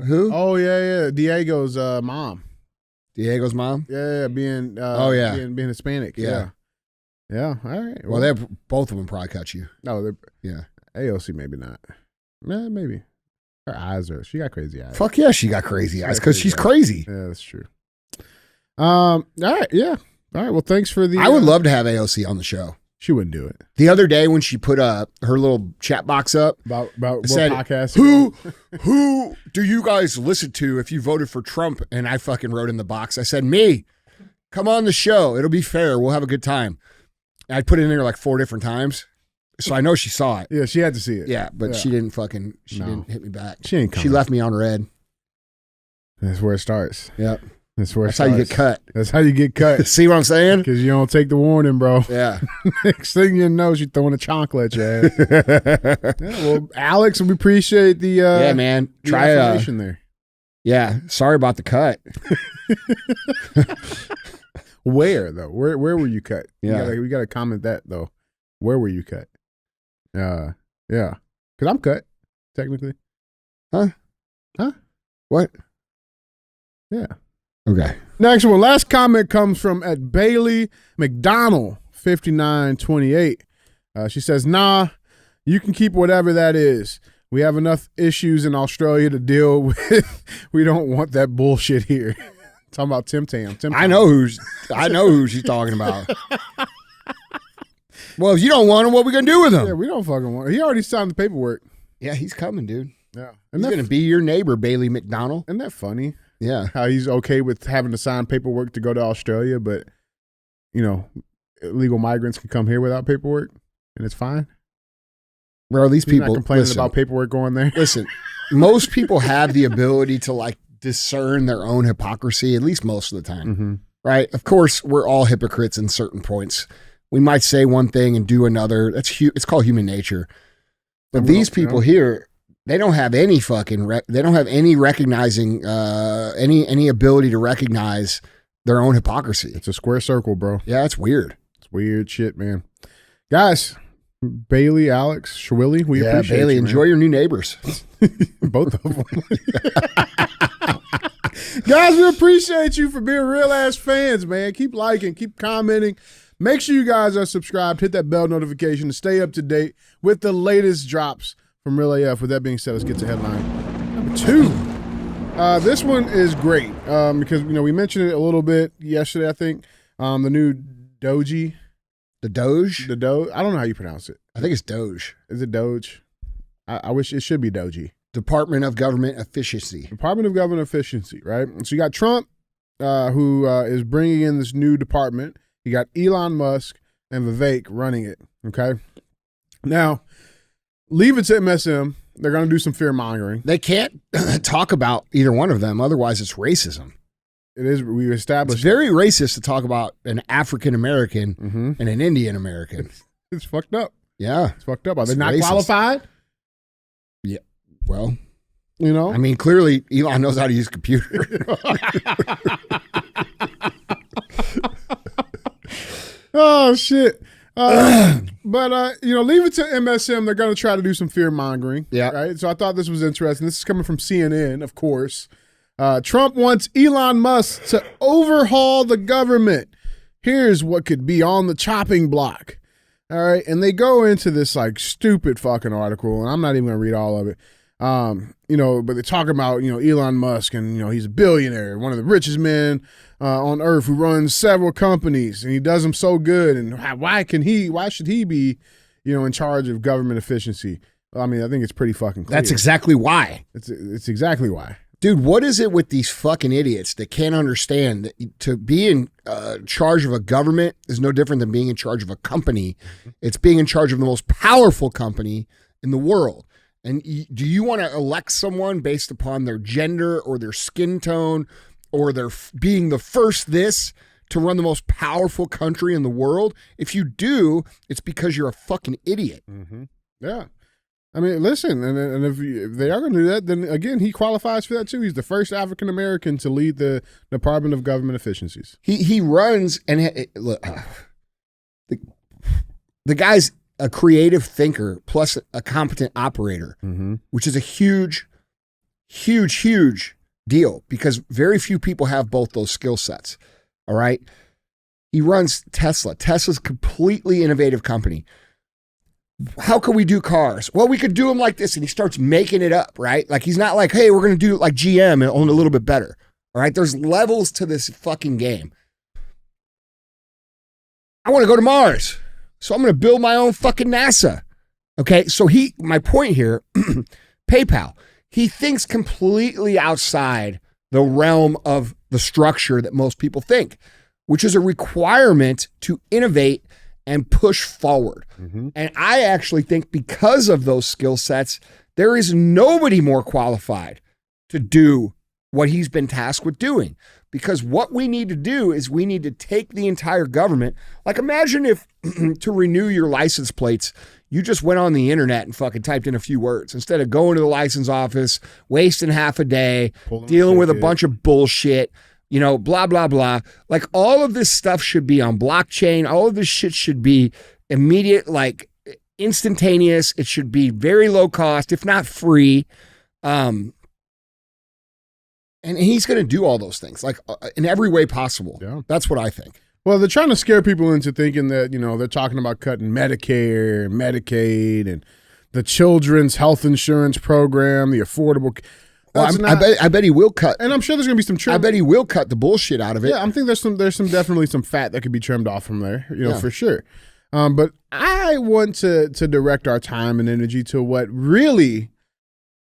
Who? Oh, yeah. Diego's mom. Diego's mom? Yeah, being being Hispanic. Yeah. Yeah, all right. Well, both of them probably cut you. No, yeah. AOC maybe not. Yeah, maybe. Her eyes she got crazy eyes. Fuck yeah, she got crazy eyes because she's crazy. Yeah, that's true. All right, yeah. All right, well, thanks for the... I would love to have AOC on the show. She wouldn't do it. The other day when she put her little chat box up... About what said, podcast? Who do you guys listen to if you voted for Trump? And I fucking wrote in the box. I said, me. Come on the show. It'll be fair. We'll have a good time. I put it in there like 4 different times. So I know she saw it. Yeah, she had to see it. Yeah, but she didn't didn't hit me back. She ain't coming. She left me on red. That's where it starts. Yep. That's how you get cut. That's how you get cut. See what I'm saying? Because you don't take the warning, bro. Yeah. Next thing you know, she's throwing a chocolate at your ass. Well, Alex, we appreciate the man. Try information there. Yeah. Sorry about the cut. Where though? Where were you cut? Yeah. We gotta comment that though. Where were you cut? Yeah. Because I'm cut, technically. Huh? Huh? What? Yeah. Okay. Next one. Last comment comes from at Bailey McDonald 5928. She says, "Nah, you can keep whatever that is. We have enough issues in Australia to deal with. We don't want that bullshit here." Talking about Tim Tam. I know who she's talking about. Well, if you don't want him, what we gonna do with him? Yeah, we don't fucking want him. He already signed the paperwork. Yeah, he's coming, dude. Yeah. He's gonna be your neighbor, Bailey McDonald. Isn't that funny? Yeah. How he's okay with having to sign paperwork to go to Australia, but, you know, illegal migrants can come here without paperwork and it's fine. Bro, these He's people not complaining listen, about paperwork going there. Listen, most people have the ability to like discern their own hypocrisy, at least most of the time. Mm-hmm. Right? Of course, we're all hypocrites in certain points. We might say one thing and do another. It's called human nature. But these people here, they don't have any fucking they don't have any recognizing any ability to recognize their own hypocrisy. It's a square circle, bro. Yeah, it's weird. It's weird shit, man. Guys, Bailey, Alex, Shwilly, we appreciate Bailey, you, man. enjoy your new neighbors. Both of them. Guys, we appreciate you for being real ass fans, man. Keep liking, keep commenting. Make sure you guys are subscribed. Hit that bell notification to stay up to date with the latest drops from Real AF. With that being said, let's get to headline number 2. This one is great because, you know, we mentioned it a little bit yesterday, I think. The new DOGE. The Doge? The Doge. I don't know how you pronounce it. I think it's Doge. Is it Doge? I wish it should be Doge. Department of Government Efficiency. Department of Government Efficiency, right? So you got Trump, who is bringing in this new department. You got Elon Musk and Vivek running it, okay? Now, leave it to MSM. They're going to do some fear-mongering. They can't talk about either one of them. Otherwise, it's racism. It is. We It's established. very racist to talk about an African-American and an Indian-American. It's fucked up. Yeah. It's fucked up. Are they It's not racist. qualified? Yeah. Well, You know? I mean, clearly Elon knows how to use a computer. Oh, shit. But, you know, leave it to MSM. They're going to try to do some fear-mongering. Yeah. Right? So I thought this was interesting. This is coming from CNN, of course. Trump wants Elon Musk to overhaul the government. Here's what could be on the chopping block. All right. And they go into this like stupid fucking article, and I'm not even going to read all of it. You know, but they talk about, you know, Elon Musk, and, you know, he's a billionaire, one of the richest men on earth who runs several companies, and he does them so good. And why should he be, you know, in charge of government efficiency? Well, I mean, I think it's pretty fucking clear. That's exactly why. It's exactly why. Dude, what is it with these fucking idiots that can't understand that to be in charge of a government is no different than being in charge of a company? It's being in charge of the most powerful company in the world. And do you want to elect someone based upon their gender or their skin tone or their being the first this to run the most powerful country in the world? If you do, it's because you're a fucking idiot. Mm-hmm. Yeah. I mean, listen, and if they are going to do that, then again, he qualifies for that too. He's the first African American to lead the Department of Government Efficiencies. He runs and look, the guy's a creative thinker plus a competent operator, which is a huge, huge, huge deal because very few people have both those skill sets. All right. He runs Tesla. Tesla's a completely innovative company. How can we do cars? Well, we could do them like this. And he starts making it up, right? Like he's not like, hey, we're going to do it like GM and only a little bit better. All right. There's levels to this fucking game. I want to go to Mars. So I'm going to build my own fucking NASA. Okay. So my point here, PayPal, he thinks completely outside the realm of the structure that most people think, which is a requirement to innovate and push forward. And I actually think because of those skill sets, there is nobody more qualified to do what he's been tasked with doing. Because what we need to do is we need to take the entire government. Like imagine if to renew your license plates, you just went on the internet and fucking typed in a few words instead of going to the license office, wasting half a day, dealing with a bunch of bullshit. You know, blah, blah, blah. Like all of this stuff should be on blockchain. All of this shit should be immediate, like instantaneous. It should be very low cost, if not free. And And he's going to do all those things, like in every way possible. Yeah. That's what I think. Well, they're trying to scare people into thinking that, they're talking about cutting Medicare, Medicaid, and the children's health insurance program, the affordable. Well, I bet he will cut. And I'm sure there's going to be some trim. I bet he will cut the bullshit out of it. Yeah, I think there's definitely some fat that could be trimmed off from there, for sure. But I want to direct our time and energy to what really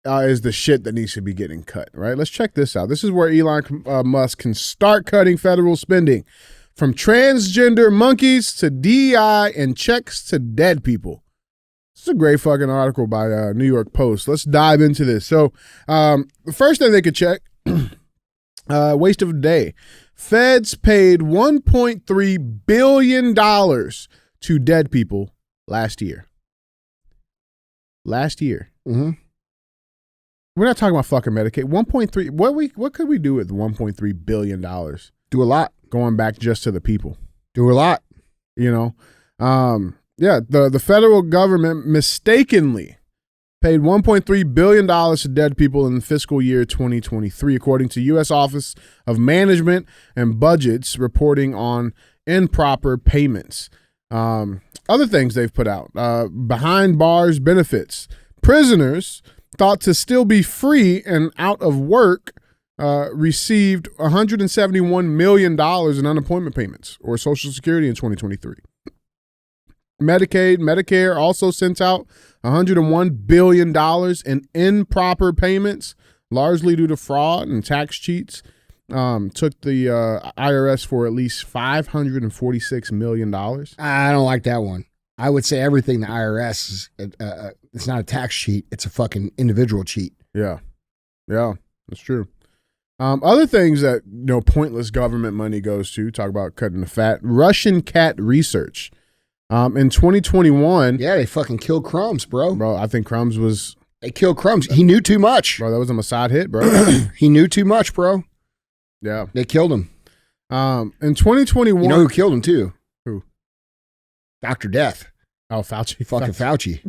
is the shit that needs to be getting cut, right? Let's check this out. This is where Elon Musk can start cutting federal spending, from transgender monkeys to DEI and checks to dead people. This is a great fucking article by New York Post. Let's dive into this. So the first thing they could check, waste of a day. Feds paid $1.3 billion to dead people last year. Mm-hmm. We're not talking about fucking Medicaid. 1.3. What could we do with $1.3 billion? Do a lot. Going back just to the people. Do a lot. The federal government mistakenly paid $1.3 billion to dead people in fiscal year 2023, according to U.S. Office of Management and Budget's reporting on improper payments. Other things they've put out, behind bars benefits. Prisoners thought to still be free and out of work received $171 million in unemployment payments or Social Security in 2023. Medicaid, Medicare also sent out $101 billion in improper payments, largely due to fraud and tax cheats. Took the IRS for at least $546 million. I don't like that one. I would say everything the IRS is, it's not a tax cheat. It's a fucking individual cheat. Yeah, that's true. Other things that, pointless government money goes to, talk about cutting the fat, Russian cat research. In 2021. Yeah, they fucking killed Crumbs, bro. Bro, I think Crumbs was. They killed Crumbs. He knew too much. Bro, that was a Mossad hit, bro. He knew too much, bro. Yeah. They killed him. In 2021. You know who killed him, too? Who? Dr. Death. Oh, Fauci. Fucking Fauci.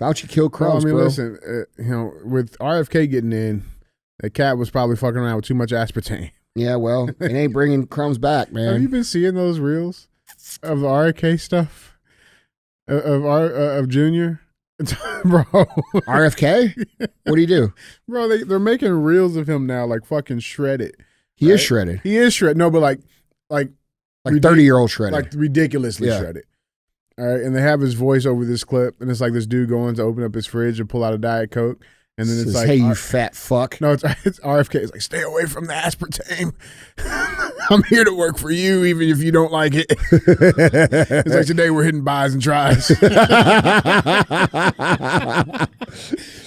Fauci killed Crumbs, bro. Listen, with RFK getting in, that cat was probably fucking around with too much aspartame. Yeah, well, it ain't bringing Crumbs back, man. Have you been seeing those reels of the RFK stuff? Of Junior? Bro. RFK? What do you do? Bro, they're making reels of him now, like fucking shredded. He is shredded. He is shredded. No, but like 30-year-old shredded. Like ridiculously shredded. All right. And they have his voice over this clip, and it's like this dude going to open up his fridge and pull out a Diet Coke. And then it's like, hey, you fat fuck. No, it's RFK. It's like, stay away from the aspartame. I'm here to work for you, even if you don't like it. It's like, today we're hitting buys and tries.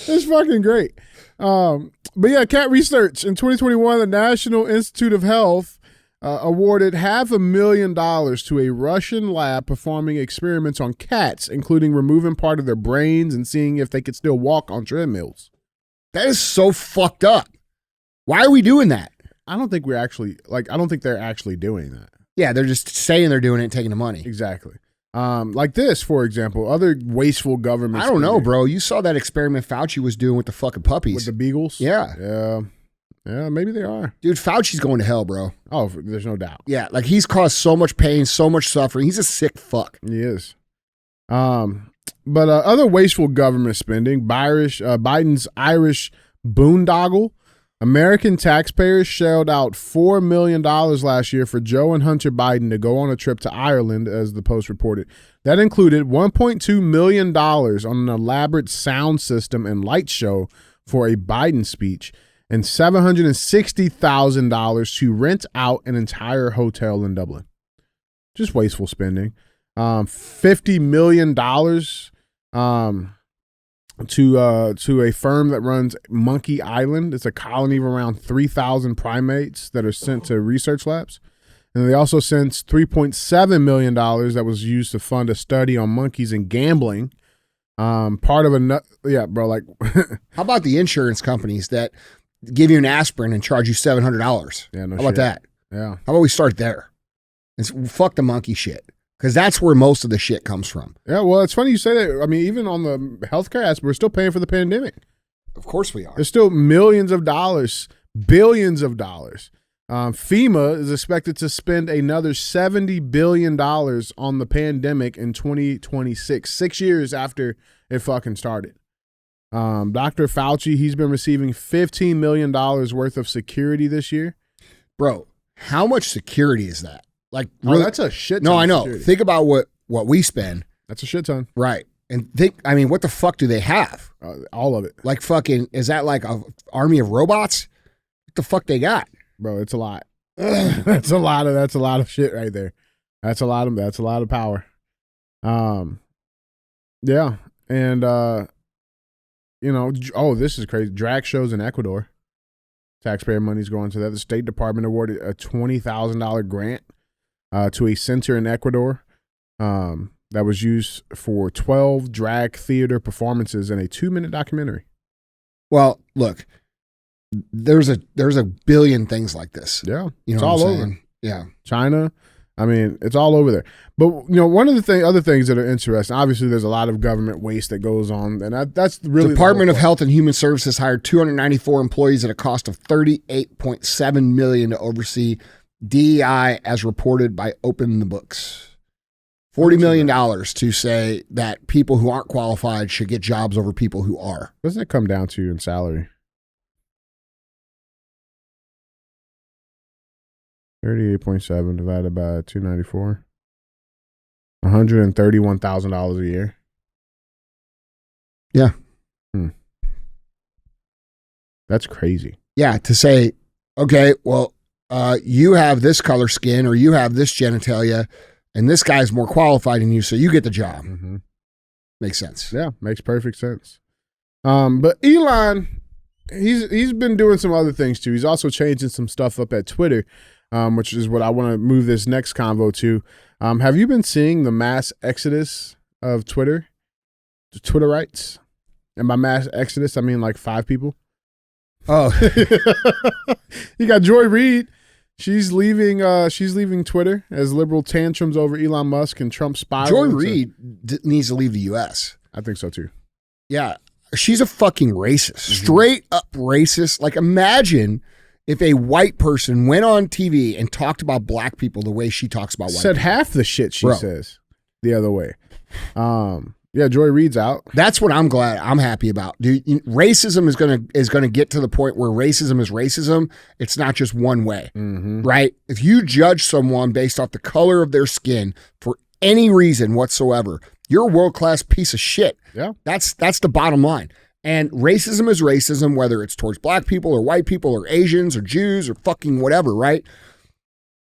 It's fucking great. But yeah, cat research. In 2021, the National Institute of Health awarded $500,000 to a Russian lab performing experiments on cats, including removing part of their brains and seeing if they could still walk on treadmills. That is so fucked up. Why are we doing that? I don't think they're actually doing that. Yeah, they're just saying they're doing it and taking the money. Exactly. Like this, for example, other wasteful government. I don't know, bro. You saw that experiment Fauci was doing with the fucking puppies. With the beagles? Yeah. Yeah, maybe they are. Dude, Fauci's going to hell, bro. Oh, there's no doubt. Yeah, like he's caused so much pain, so much suffering. He's a sick fuck. He is. But other wasteful government spending, Biden's Irish boondoggle. American taxpayers shelled out $4 million last year for Joe and Hunter Biden to go on a trip to Ireland, as the Post reported. That included $1.2 million on an elaborate sound system and light show for a Biden speech, and $760,000 to rent out an entire hotel in Dublin. Just wasteful spending. $50 million to a firm that runs Monkey Island. It's a colony of around 3,000 primates that are sent to research labs. And they also sent $3.7 million that was used to fund a study on monkeys and gambling. Part of a yeah, bro. Like, how about the insurance companies that give you an aspirin and charge you $700? Yeah, no. How about that? Yeah. How about we start there? And fuck the monkey shit, because that's where most of the shit comes from. Yeah, well, it's funny you say that. I mean, even on the healthcare aspect, we're still paying for the pandemic. Of course we are. There's still millions of dollars, billions of dollars. FEMA is expected to spend another $70 billion on the pandemic in 2026, 6 years after it fucking started. Dr. Fauci, he's been receiving $15 million worth of security this year. Bro, how much security is that? Like, really? That's a shit ton. No, I know. Security. Think about what we spend. That's a shit ton. Right. And what the fuck do they have? All of it. Like fucking, is that like an army of robots? What the fuck they got? Bro, it's a lot. That's a lot of shit right there. That's a lot of power. Yeah. And this is crazy. Drag shows in Ecuador. Taxpayer money's going to that. The State Department awarded a $20,000 grant to a center in Ecuador that was used for 12 drag theater performances in a 2-minute documentary. Well, look, there's a billion things like this. Yeah, it's all over. Yeah, China. I mean, it's all over there. But one of the other things that are interesting. Obviously, there's a lot of government waste that goes on, and that's really Department of Health and Human Services hired 294 employees at a cost of $38.7 million to oversee DEI, as reported by Open the Books. $40 million to say that people who aren't qualified should get jobs over people who are. Doesn't it come down to in salary? 38.7 divided by 294. $131,000 a year. Yeah. That's crazy. Yeah, to say, okay, well, you have this color skin or you have this genitalia and this guy's more qualified than you, so you get the job. Mm-hmm. Makes sense. Yeah, makes perfect sense. But Elon, he's been doing some other things too. He's also changing some stuff up at Twitter. Which is what I want to move this next convo to. Have you been seeing the mass exodus of Twitter? The Twitterites? And by mass exodus, I mean like 5 people. Oh. You got Joy Reid. She's leaving Twitter as liberal tantrums over Elon Musk and Trump spiral. Joy Reid needs to leave the U.S. I think so too. Yeah. She's a fucking racist. Straight up racist. Like, imagine if a white person went on TV and talked about black people the way she talks about white Said people. half the shit she says the other way. Yeah, Joy Reid's out. That's what I'm happy about. Dude, racism is gonna get to the point where racism is racism. It's not just one way, right? If you judge someone based off the color of their skin for any reason whatsoever, you're a world-class piece of shit. Yeah, that's the bottom line. And racism is racism, whether it's towards black people or white people or Asians or Jews or fucking whatever, right?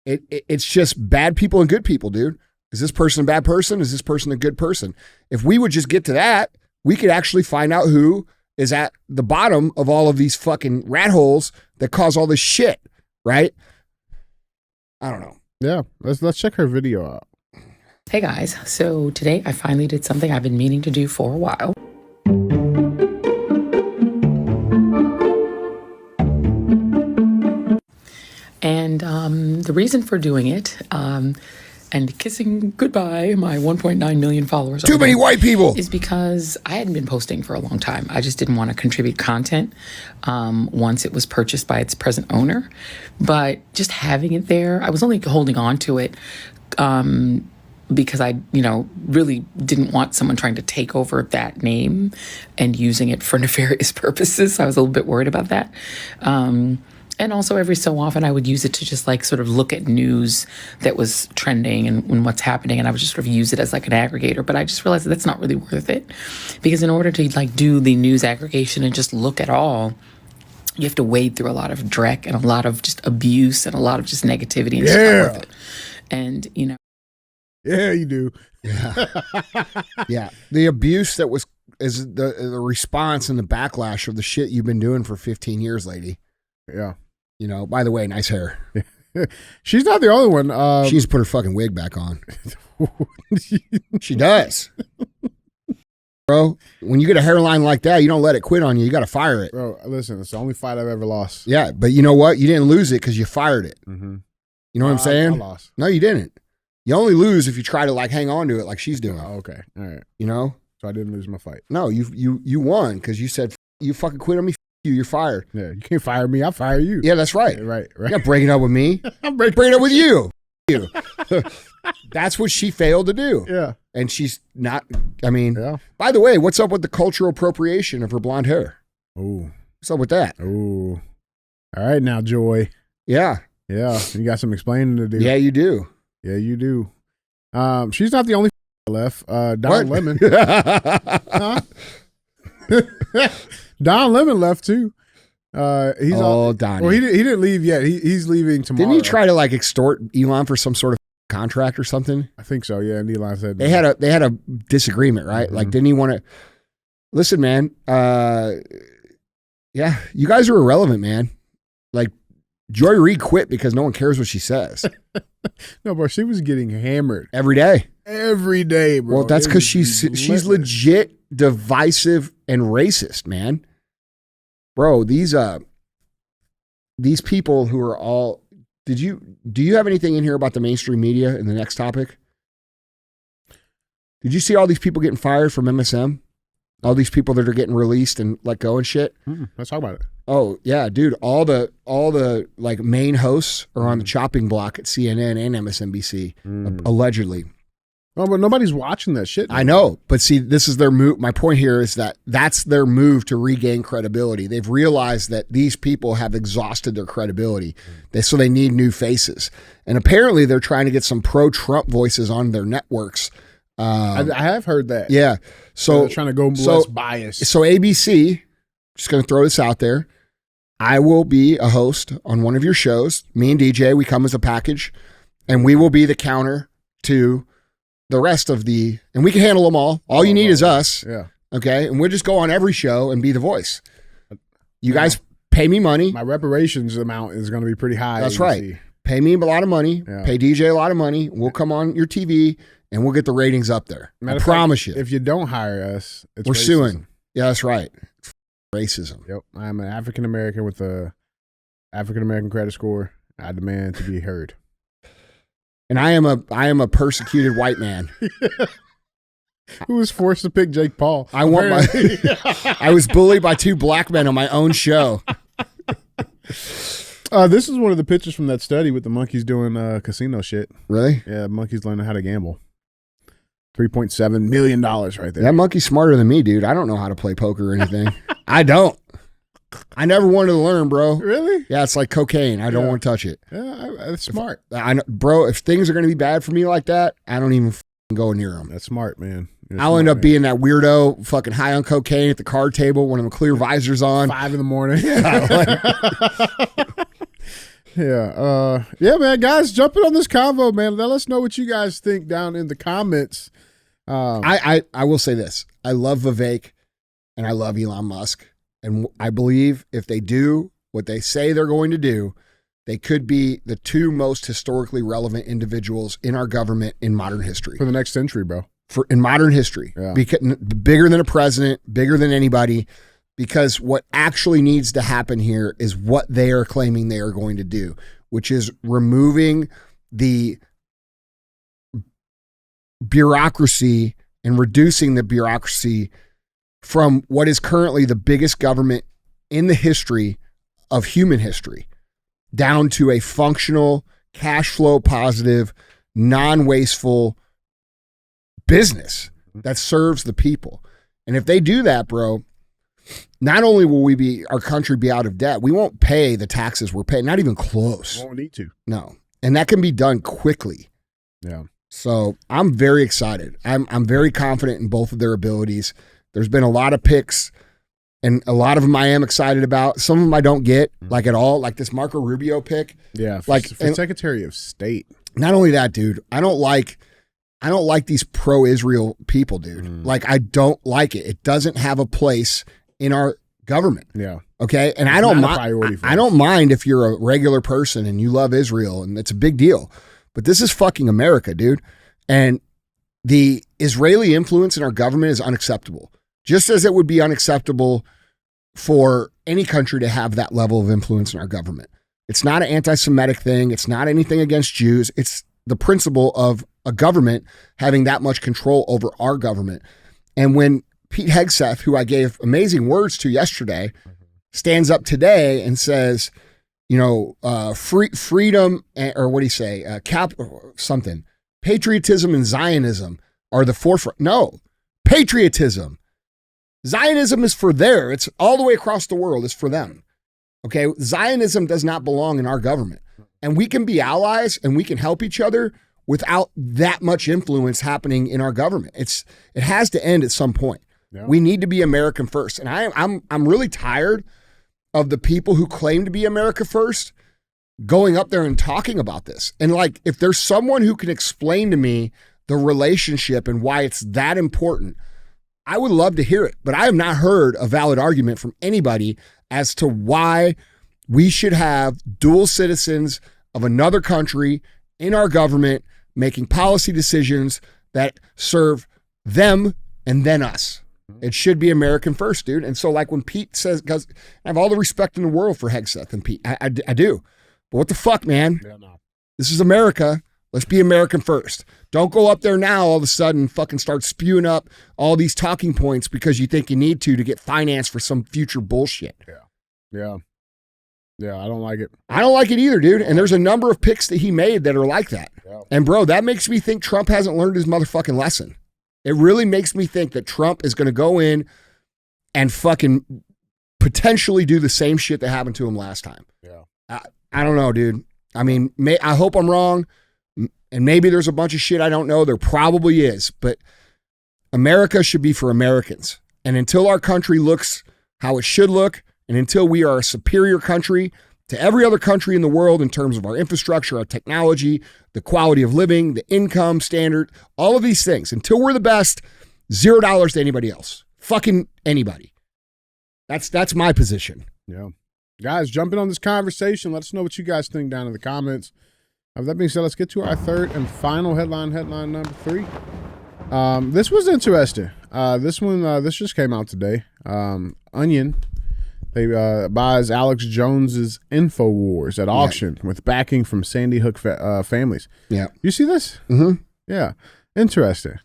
It's just bad people and good people, dude. Is this person a bad person? Is this person a good person? If we would just get to that, we could actually find out who is at the bottom of all of these fucking rat holes that cause all this shit, right? I don't know. Yeah, let's check her video out. Hey guys, so today I finally did something I've been meaning to do for a while. And the reason for doing it, and kissing goodbye my 1.9 million followers. Too many white people. Is because I hadn't been posting for a long time. I just didn't want to contribute content once it was purchased by its present owner. But just having it there, I was only holding on to it because I, really didn't want someone trying to take over that name and using it for nefarious purposes. I was a little bit worried about that. And also every so often I would use it to just sort of look at news that was trending and what's happening. And I would just sort of use it as an aggregator. But I just realized that's not really worth it, because in order to do the news aggregation and just look at all, you have to wade through a lot of dreck and a lot of just abuse and a lot of just negativity. And it's not worth it. And, Yeah, you do. Yeah. Yeah. The abuse that is the response and the backlash of the shit you've been doing for 15 years, lady. Yeah. By the way, nice hair. She's not the only one. She needs to put her fucking wig back on. She does. Bro, when you get a hairline like that, you don't let it quit on you. You got to fire it. Bro, listen, it's the only fight I've ever lost. Yeah, but you know what? You didn't lose it because you fired it. Mm-hmm. You know what I'm saying? I lost. No, you didn't. You only lose if you try to hang on to it like she's doing. Oh, okay. All right. You know? So I didn't lose my fight. No, you won because you said you fucking quit on me you're fired. Yeah, you can't fire me. I'll fire you. Yeah, that's right. Yeah, right. You're not breaking up with me. I'm Breaking up with you. You. That's what she failed to do. Yeah. And she's not, I mean, Yeah. by the way, what's up with the cultural appropriation of her blonde hair? Oh. What's up with that? Oh. All right now, Joy. Yeah. Yeah. You got some explaining to do. Yeah, you do. Yeah, you do. She's not the only left. Don What? Lemon. Huh? Don Lemon left too. Donnie. Well, he didn't leave yet. He's leaving tomorrow. Didn't he try to like extort Elon for some sort of contract or something? I think so. Yeah, and Elon said They had a disagreement, right? Mm-hmm. Like, didn't he want to listen, man? Yeah, you guys are irrelevant, man. Like, Joy Reid quit because no one cares what she says no, bro. She was getting hammered every day. every day, bro. Well, that's It because was she's relentless. legit divisive and racist, man. Bro, these people who are all. Do you have anything in here about the mainstream media in the next topic? Did you see all these people getting fired from MSM? All these people that are getting released and let go and shit. Let's talk about it. Oh yeah, dude. All the like main hosts are on the chopping block at CNN and MSNBC, allegedly. Oh, but nobody's watching that shit. I know, but see, this is their move. My point here is that that's their move to regain credibility. They've realized that these people have exhausted their credibility, so they need new faces. And apparently, they're trying to get some pro-Trump voices on their networks. I have heard that. Yeah, so they're trying to go less biased. So ABC, just going to throw this out there. I will be a host on one of your shows. Me and DJ, we come as a package, and we will be the counter to the rest of and we can handle them all. All you need is us. Yeah. Okay. And we'll just go on every show and be the voice. You guys pay me money. My reparations amount is going to be pretty high. That's you right. see. Pay me a lot of money. Yeah. Pay DJ a lot of money. We'll come on your TV and we'll get the ratings up there. Matter I of promise fact, you. If you don't hire us, it's We're racism. suing. Yeah, that's right. Racism. Yep. I'm an African American with a African American credit score. I demand to be heard. And I am a persecuted white man. Who was forced to pick Jake Paul? I was bullied by two black men on my own show. This is one of the pictures from that study with the monkeys doing casino shit. Really? Yeah, monkeys learning how to gamble. $3.7 million right there. That monkey's smarter than me, dude. I don't know how to play poker or anything. I don't. I never wanted to learn, bro. Really? Yeah, it's like cocaine. I don't want to touch it. Yeah, that's smart. I know, bro, if things are going to be bad for me like that, I don't even go near them. That's smart, man. I'll end up being that weirdo fucking high on cocaine at the card table, one of the clear visors on. 5 a.m. Yeah, yeah, man, guys, jumping on this convo, man. Let us know what you guys think down in the comments. I will say this. I love Vivek and I love Elon Musk. And I believe if they do what they say they're going to do, they could be the two most historically relevant individuals in our government in modern history. For the next century, bro. In modern history. Yeah. Bigger than a president, bigger than anybody, because what actually needs to happen here is what they are claiming they are going to do, which is removing the bureaucracy and reducing the bureaucracy from what is currently the biggest government in the history of human history down to a functional, cash flow positive, non-wasteful business that serves the people. And if they do that, bro, not only will our country be out of debt, we won't pay the taxes we're paying, not even close. Won't need to. No. And that can be done quickly. Yeah. So I'm very excited. I'm very confident in both of their abilities. There's been a lot of picks, and a lot of them I am excited about. Some of them I don't get, like at all, like this Marco Rubio pick. Yeah, like for Secretary of State. Not only that, dude, I don't like these pro-Israel people, dude. Like, I don't like it. It doesn't have a place in our government. Yeah. Okay. And I don't mind if you're a regular person and you love Israel, and it's a big deal. But this is fucking America, dude. And the Israeli influence in our government is unacceptable. Just as it would be unacceptable for any country to have that level of influence in our government. It's not an anti-Semitic thing. It's not anything against Jews. It's the principle of a government having that much control over our government. And when Pete Hegseth, who I gave amazing words to yesterday, stands up today and says, freedom, or what do you say? Something. Patriotism and Zionism are the forefront. No, patriotism. Zionism is for there. It's all the way across the world. It's for them. Okay. Zionism does not belong in our government. And we can be allies and we can help each other without that much influence happening in our government. It has to end at some point. Yeah. We need to be American first. And I'm really tired of the people who claim to be America first going up there and talking about this. And like, if there's someone who can explain to me the relationship and why it's that important, I would love to hear it. But I have not heard a valid argument from anybody as to why we should have dual citizens of another country in our government making policy decisions that serve them and then us. It should be American first, dude. And so like when Pete says, because I have all the respect in the world for Hegseth and Pete, I do. But what the fuck, man? Yeah, no. This is America. Let's be American first. Don't go up there now all of a sudden fucking start spewing up all these talking points because you think you need to get financed for some future bullshit. Yeah, I don't like it. I don't like it either, dude. And there's a number of picks that he made that are like that. Yeah. And bro, that makes me think Trump hasn't learned his motherfucking lesson. It really makes me think that Trump is going to go in and fucking potentially do the same shit that happened to him last time. Yeah. I don't know, dude. I mean, I hope I'm wrong. And maybe there's a bunch of shit I don't know. There probably is. But America should be for Americans. And until our country looks how it should look, and until we are a superior country to every other country in the world in terms of our infrastructure, our technology, the quality of living, the income standard, all of these things, until we're the best, $0 to anybody else. Fucking anybody. That's my position. Yeah. Guys, jump in on this conversation. Let us know what you guys think down in the comments. With that being said, let's get to our third and final headline number 3. This was interesting. This just came out today. Onion, they buys Alex Jones's InfoWars at auction with backing from Sandy Hook families. Yeah. You see this? Mm-hmm. Yeah. Interesting.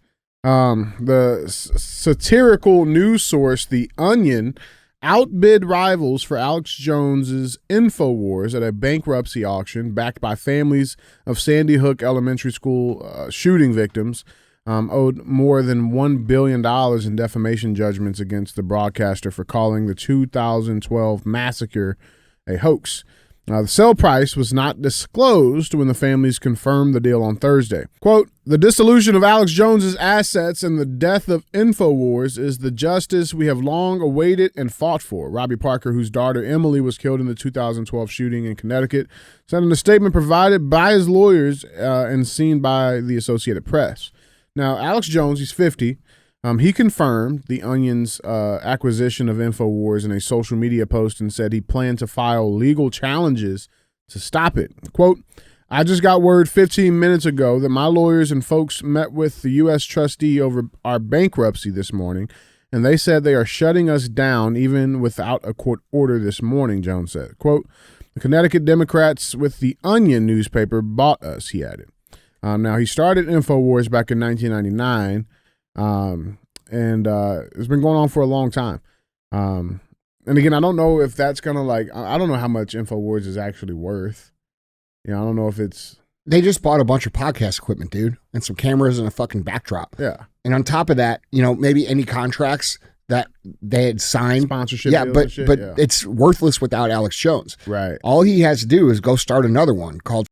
The satirical news source, The Onion, outbid rivals for Alex Jones's InfoWars at a bankruptcy auction backed by families of Sandy Hook Elementary School shooting victims, owed more than $1 billion in defamation judgments against the broadcaster for calling the 2012 massacre a hoax. The sale price was not disclosed when the families confirmed the deal on Thursday. Quote, "The dissolution of Alex Jones's assets and the death of InfoWars is the justice we have long awaited and fought for," Robbie Parker, whose daughter Emily was killed in the 2012 shooting in Connecticut, said in a statement provided by his lawyers and seen by the Associated Press. Now, Alex Jones, he's 50. He confirmed The Onion's acquisition of InfoWars in a social media post and said he planned to file legal challenges to stop it. Quote, "I just got word 15 minutes ago that my lawyers and folks met with the U.S. trustee over our bankruptcy this morning, and they said they are shutting us down even without a court order this morning," Jones said. Quote, "The Connecticut Democrats with The Onion newspaper bought us," he added. Now, he started InfoWars back in 1999. And it's been going on for a long time. And again, I don't know if that's gonna I don't know how much InfoWars is actually worth. I don't know if it's. They just bought a bunch of podcast equipment, dude, and some cameras and a fucking backdrop. Yeah. And on top of that, maybe any contracts that they had signed. Sponsorship. Yeah, but it's worthless without Alex Jones. Right. All he has to do is go start another one called,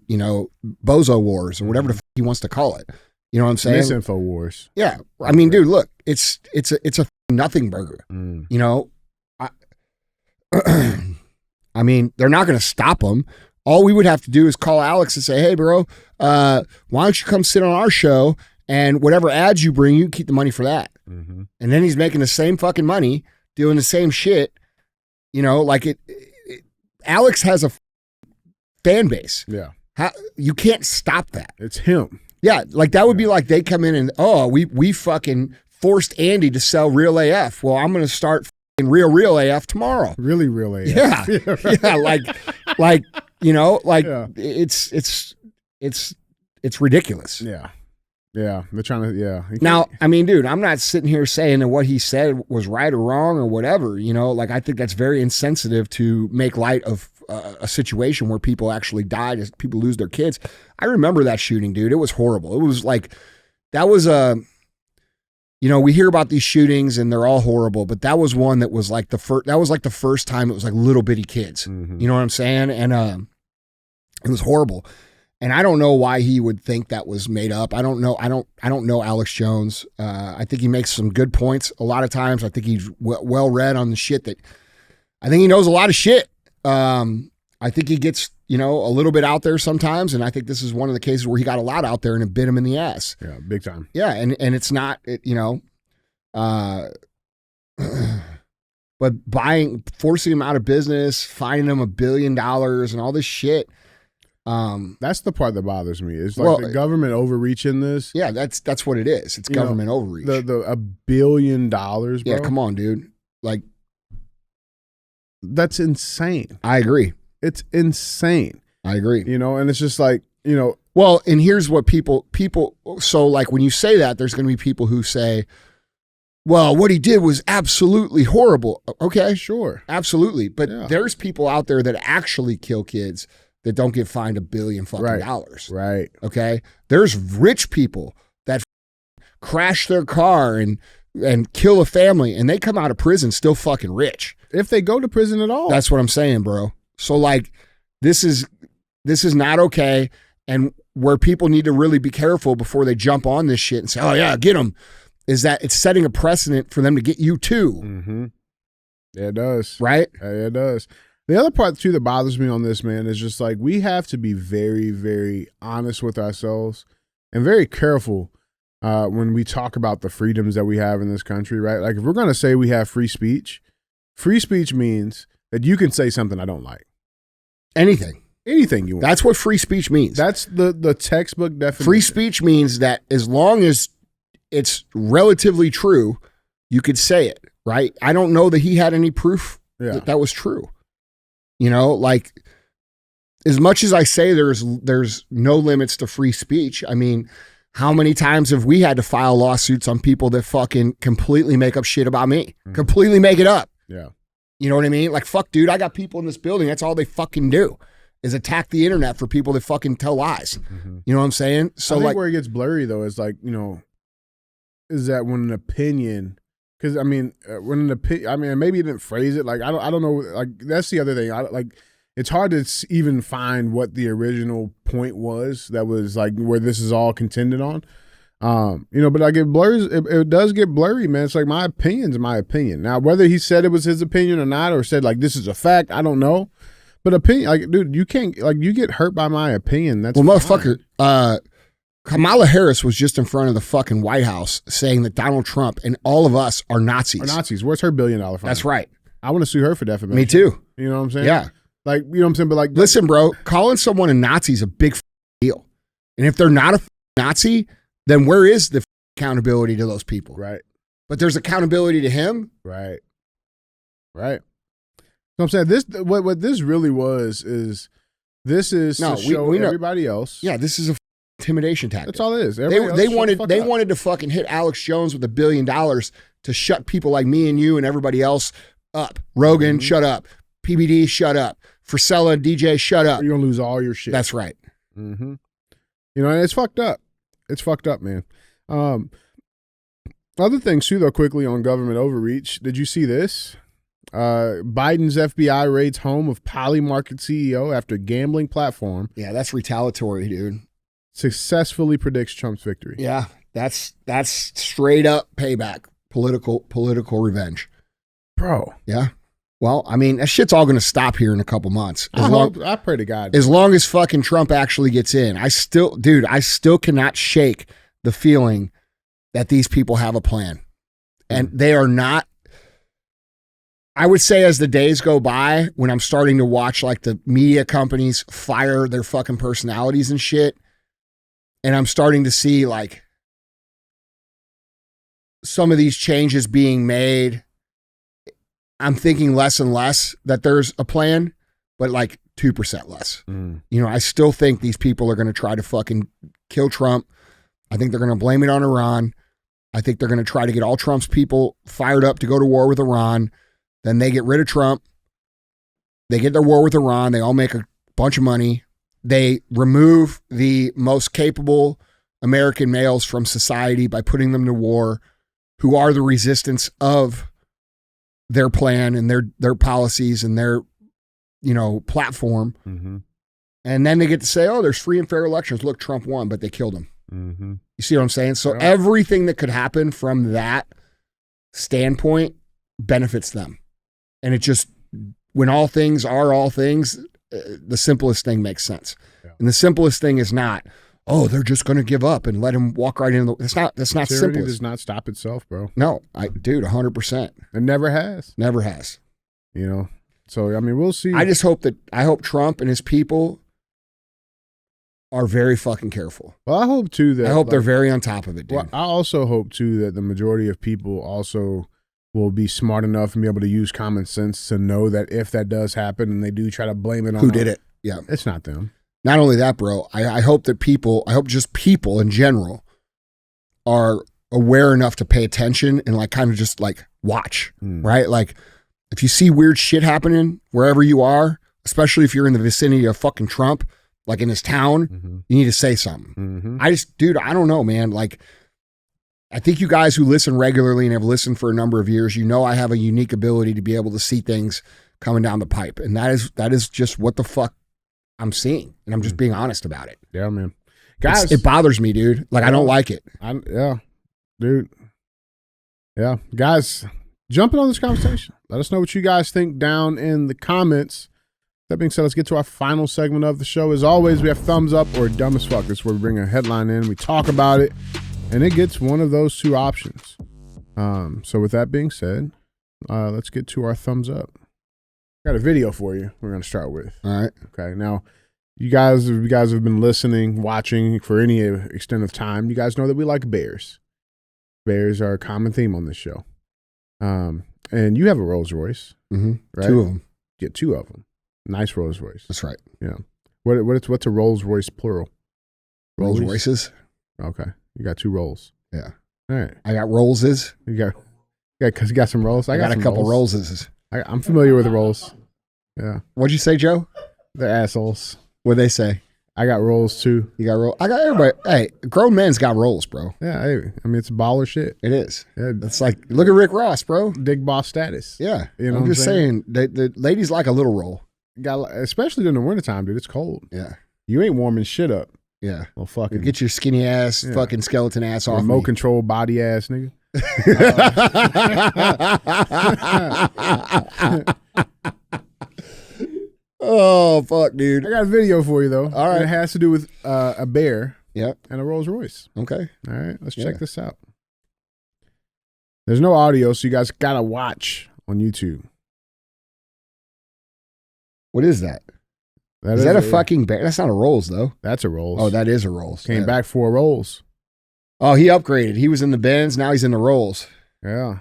Bozo Wars or whatever the fuck he wants to call it. You know what I'm saying? This InfoWars. Yeah. I mean, dude, look, it's a nothing burger. I mean, they're not going to stop him. All we would have to do is call Alex and say, "Hey, bro, why don't you come sit on our show, and whatever ads you bring, you keep the money for that." Mm-hmm. And then he's making the same fucking money, doing the same shit. Alex has a fan base. Yeah. You can't stop that. It's him. Yeah, that would be like they come in and, we fucking forced Andy to sell Real AF. Well, I'm going to start fucking Real AF tomorrow. Really Real AF. Yeah. Yeah, it's ridiculous. Yeah. Yeah, they're trying to. Yeah. Now, I mean, dude, I'm not sitting here saying that what he said was right or wrong or whatever. You know, like I think that's very insensitive to make light of a situation where people actually died, as people lose their kids. I remember that shooting, dude. It was horrible. It was like that was a. You know, we hear about these shootings and they're all horrible, but that was one that was like the first. That was like the first time it was like little bitty kids. You know what I'm saying? And it was horrible. And I don't know why he would think that was made up. I don't know. I don't know Alex Jones. I think he makes some good points a lot of times. I think he's well read on the shit that. I think he knows a lot of shit. I think he gets, you know, a little bit out there sometimes, and I think this is one of the cases where he got a lot out there and it bit him in the ass. Yeah, big time. Yeah, and it's not, you know, but forcing him out of business, fining him $1 billion and all this shit. That's the part that bothers me. It's like the government overreaching this. Yeah, that's what it is. It's government overreach. The $1 billion, bro. Yeah, come on, dude. Like, that's insane. I agree. It's insane. I agree. You know, and it's just like, you know. Well, and here's what people, so like when you say that, there's going to be people who say, well, what he did was absolutely horrible. Okay. Sure. Absolutely. But there's people out there that actually kill kids that don't get fined $1 billion dollars. Right. Okay. There's rich people that crash their car and kill a family and they come out of prison still fucking rich. If they go to prison at all. That's what I'm saying, bro. So like, this is not okay. And where people need to really be careful before they jump on this shit and say, oh yeah, get them, is that it's setting a precedent for them to get you too. Mm-hmm. Yeah, it does. Right? Yeah, it does. The other part too that bothers me on this, man, is just like we have to be very, very honest with ourselves and very careful when we talk about the freedoms that we have in this country, right? Like if we're going to say we have free speech means that you can say something I don't like. Anything you want. That's what free speech means. That's the textbook definition. Free speech means that as long as it's relatively true, you could say it, right? I don't know that he had any proof that was true. You know, like as much as I say there's no limits to free speech, I mean, how many times have we had to file lawsuits on people that fucking completely make up shit about me? Completely make it up. Yeah. You know what I mean? Like, fuck, dude, I got people in this building. That's all they fucking do is attack the internet for people that fucking tell lies. You know what I'm saying? So I think like where it gets blurry though is like, you know, is that when an opinion, because I mean, when an opinion, I mean, maybe you didn't phrase it like I don't know. Like that's the other thing. Like it's hard to even find what the original point was that was like where this is all contended on. You know, but like it blurs, it does get blurry, man. It's like my opinion's my opinion. Now, whether he said it was his opinion or not, or said like this is a fact, I don't know. But opinion, like, dude, you can't, like, you get hurt by my opinion. That's well, motherfucker. Kamala Harris was just in front of the fucking White House saying that Donald Trump and all of us are Nazis. Where's her $1 billion fine? That's right. I want to sue her for defamation. Me too. You know what I'm saying? Yeah. Like, you know what I'm saying? But like, listen, bro, calling someone a Nazi is a big deal. And if they're not a Nazi, then where is the accountability to those people? Right. But there's accountability to him. Right. Right. So I'm saying this, what this really was is this is to show everybody else. Yeah, this is a intimidation tactic. That's all it is. They wanted to fucking hit Alex Jones with $1 billion to shut people like me and you and everybody else up. Rogan, shut up. PBD, shut up. Frisella and DJ, shut up. You're gonna lose all your shit. That's right. Mm-hmm. You know, and it's fucked up. It's fucked up, man. Other things too, though, quickly on government overreach. Did you see this? Biden's FBI raids home of Polymarket CEO after gambling platform. Yeah, that's retaliatory, dude. Successfully predicts Trump's victory. Yeah, that's straight up payback, political revenge, bro. Yeah. Well, I mean, that shit's all going to stop here in a couple months. I pray to God. As long as fucking Trump actually gets in, I still cannot shake the feeling that these people have a plan, and they are not. I would say as the days go by, when I'm starting to watch like the media companies fire their fucking personalities and shit, and I'm starting to see like some of these changes being made, I'm thinking less and less that there's a plan, but like 2% less. You know, I still think these people are going to try to fucking kill Trump, I think they're going to blame it on Iran. I think they're going to try to get all Trump's people fired up to go to war with Iran. Then they get rid of Trump. They get their war with Iran. They all make a bunch of money. They remove the most capable American males from society by putting them to war, who are the resistance of their plan and their policies and their, platform. Mm-hmm. And then they get to say, oh, there's free and fair elections. Look, Trump won, but they killed him. Mm-hmm. You see what I'm saying? So everything that could happen from that standpoint benefits them. And it just, when all things are all things, the simplest thing makes sense. Yeah. And the simplest thing is not, oh, they're just going to give up and let him walk right into the, that's not Tyranny simple. does not stop itself, bro. No, dude, 100%. It never has. Never has. So, I mean, we'll see. I hope Trump and his people are very fucking careful. Well, I hope too that. I hope they're very on top of it, dude. Well, I also hope too that the majority of people also will be smart enough and be able to use common sense to know that if that does happen and they do try to blame it on who did it, yeah, it's not them. Not only that, bro, I hope that just people in general are aware enough to pay attention and like kind of just like watch, right? Like if you see weird shit happening wherever you are, especially if you're in the vicinity of fucking Trump, like in his town, you need to say something. Mm-hmm. I don't know, man. Like, I think you guys who listen regularly and have listened for a number of years, I have a unique ability to be able to see things coming down the pipe. And that is just what the fuck I'm seeing. And I'm just being honest about it. Yeah, man. Guys, it bothers me, dude. Like, I don't like it. Yeah, dude. Yeah. Guys, jump in on this conversation. Let us know what you guys think down in the comments. That being said, let's get to our final segment of the show. As always, we have thumbs up or dumb as fuck. It's where we bring a headline in, we talk about it, and it gets one of those two options. So with that being said, let's get to our thumbs up. Got a video for you we're going to start with. All right. Okay. Now, you guys have been listening, watching for any extent of time. You guys know that we like bears. Bears are a common theme on this show. And you have a Rolls Royce, right? 2 of them. Get 2 of them. Nice Rolls Royce. That's right. Yeah. What's a Rolls Royce plural? Rolls Royces. Okay. You got 2 rolls. Yeah. All right. I got Rollses. Because you got some rolls. I got a couple Rollses. I'm familiar with the rolls. Yeah. What'd you say, Joe? They're assholes. What'd they say? I got rolls too. You got roll. I got everybody. Hey, grown men's got rolls, bro. Yeah. Hey, I mean, it's baller shit. It is. Yeah. It's like, look at Rick Ross, bro. Big boss status. Yeah. I'm just saying the ladies like a little roll. Especially during the wintertime, dude. It's cold. Yeah. You ain't warming shit up. Yeah. Well, fucking get your skinny ass, fucking skeleton ass off. Remote control body ass nigga. Oh fuck, dude! I got a video for you though. All right, and it has to do with a bear. Yep. And a Rolls Royce. Okay. All right, let's check this out. There's no audio, so you guys gotta watch on YouTube. What is that? Is that a fucking bear? That's not a Rolls though. That's a Rolls. Oh, that is a Rolls. Came back for a Rolls. Oh, he upgraded. He was in the Benz. Now he's in the Rolls. Yeah.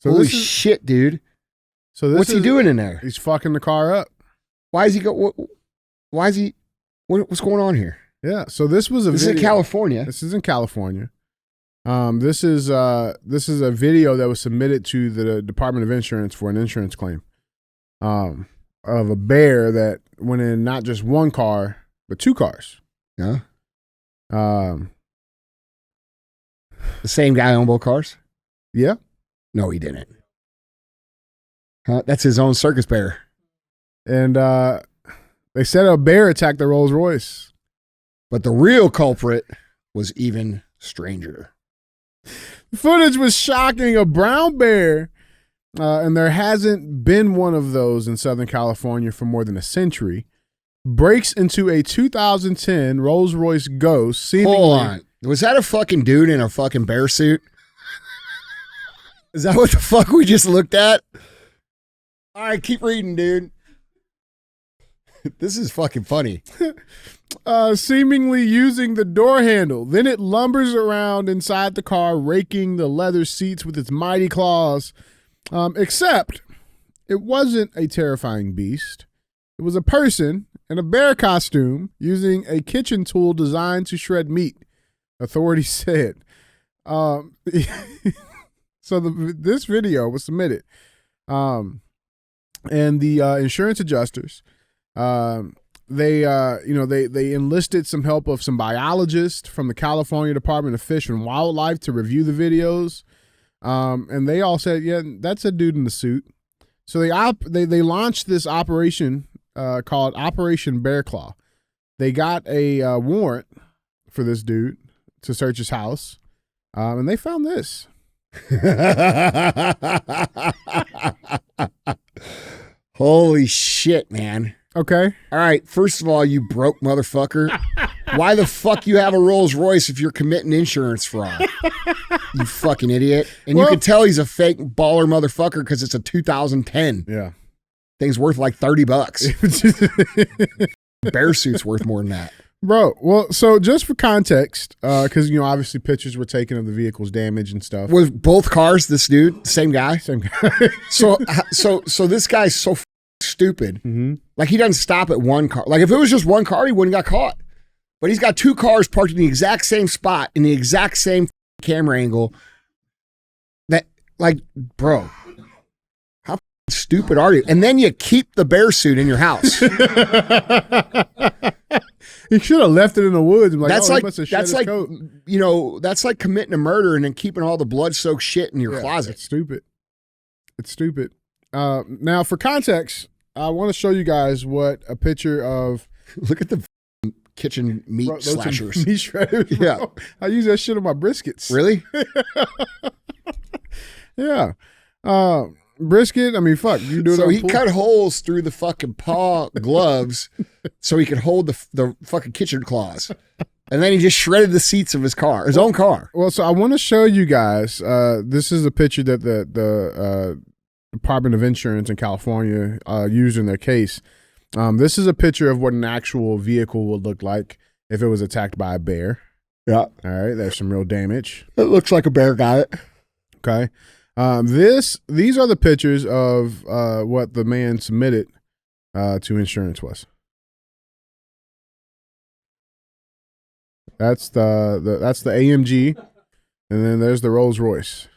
So holy shit, dude. So what's he doing in there? He's fucking the car up. Why is he go? Why is he? What's going on here? Yeah. So this was This is in California. This is in California. This is a video that was submitted to the Department of Insurance for an insurance claim. Of a bear that went in not just one car but 2 cars. Yeah. The same guy owned both cars? Yeah. No, he didn't. Huh? That's his own circus bear. And they said a bear attacked the Rolls Royce. But the real culprit was even stranger. The footage was shocking. A brown bear, and there hasn't been one of those in Southern California for more than a century, breaks into a 2010 Rolls Royce Ghost. Hold on. Was that a fucking dude in a fucking bear suit? Is that what the fuck we just looked at? All right, keep reading, dude. This is fucking funny. Seemingly using the door handle. Then it lumbers around inside the car, raking the leather seats with its mighty claws. Except it wasn't a terrifying beast. It was a person in a bear costume using a kitchen tool designed to shred meat. authorities said. So this video was submitted, and the insurance adjusters, they enlisted some help of some biologists from the California Department of Fish and Wildlife to review the videos, and they all said, yeah, that's a dude in the suit. So they launched this operation called Operation Bear Claw. They got a warrant for this dude to search his house, and they found this. Holy shit, man. Okay. All right. First of all, you broke motherfucker. Why the fuck you have a Rolls Royce if you're committing insurance fraud? You fucking idiot. And you can tell he's a fake baller motherfucker because it's a 2010. Yeah. Thing's worth like $30. Bear suit's worth more than that. Bro, well, so just for context, because, obviously pictures were taken of the vehicle's damage and stuff. Was both cars this dude, same guy? Same guy. So this guy's so stupid. Mm-hmm. Like, he doesn't stop at one car. Like, if it was just one car, he wouldn't got caught. But he's got two cars parked in the exact same spot, in the exact same camera angle. That, like, bro, how stupid are you? And then you keep the bear suit in your house. He should have left it in the woods. And That's he must have shed that's his like coat. That's like committing a murder and then keeping all the blood-soaked shit in your closet. It's stupid. It's stupid. Now, for context, I want to show you guys what a picture of. Look at the kitchen meat slashers. Meat shredders. Bro. Yeah, I use that shit on my briskets. Really? Yeah. Brisket. I mean, fuck. You do it. So on he pool. cut holes through the fucking paw gloves so he could hold the fucking kitchen claws, and then he just shredded the seats of his car, his own car. Well, so I want to show you guys. This is a picture that the Department of Insurance in California used in their case. This is a picture of what an actual vehicle would look like if it was attacked by a bear. Yeah. All right. There's some real damage. It looks like a bear got it. Okay. These are the pictures of what the man submitted to insurance was. That's the AMG, and then there's the Rolls Royce.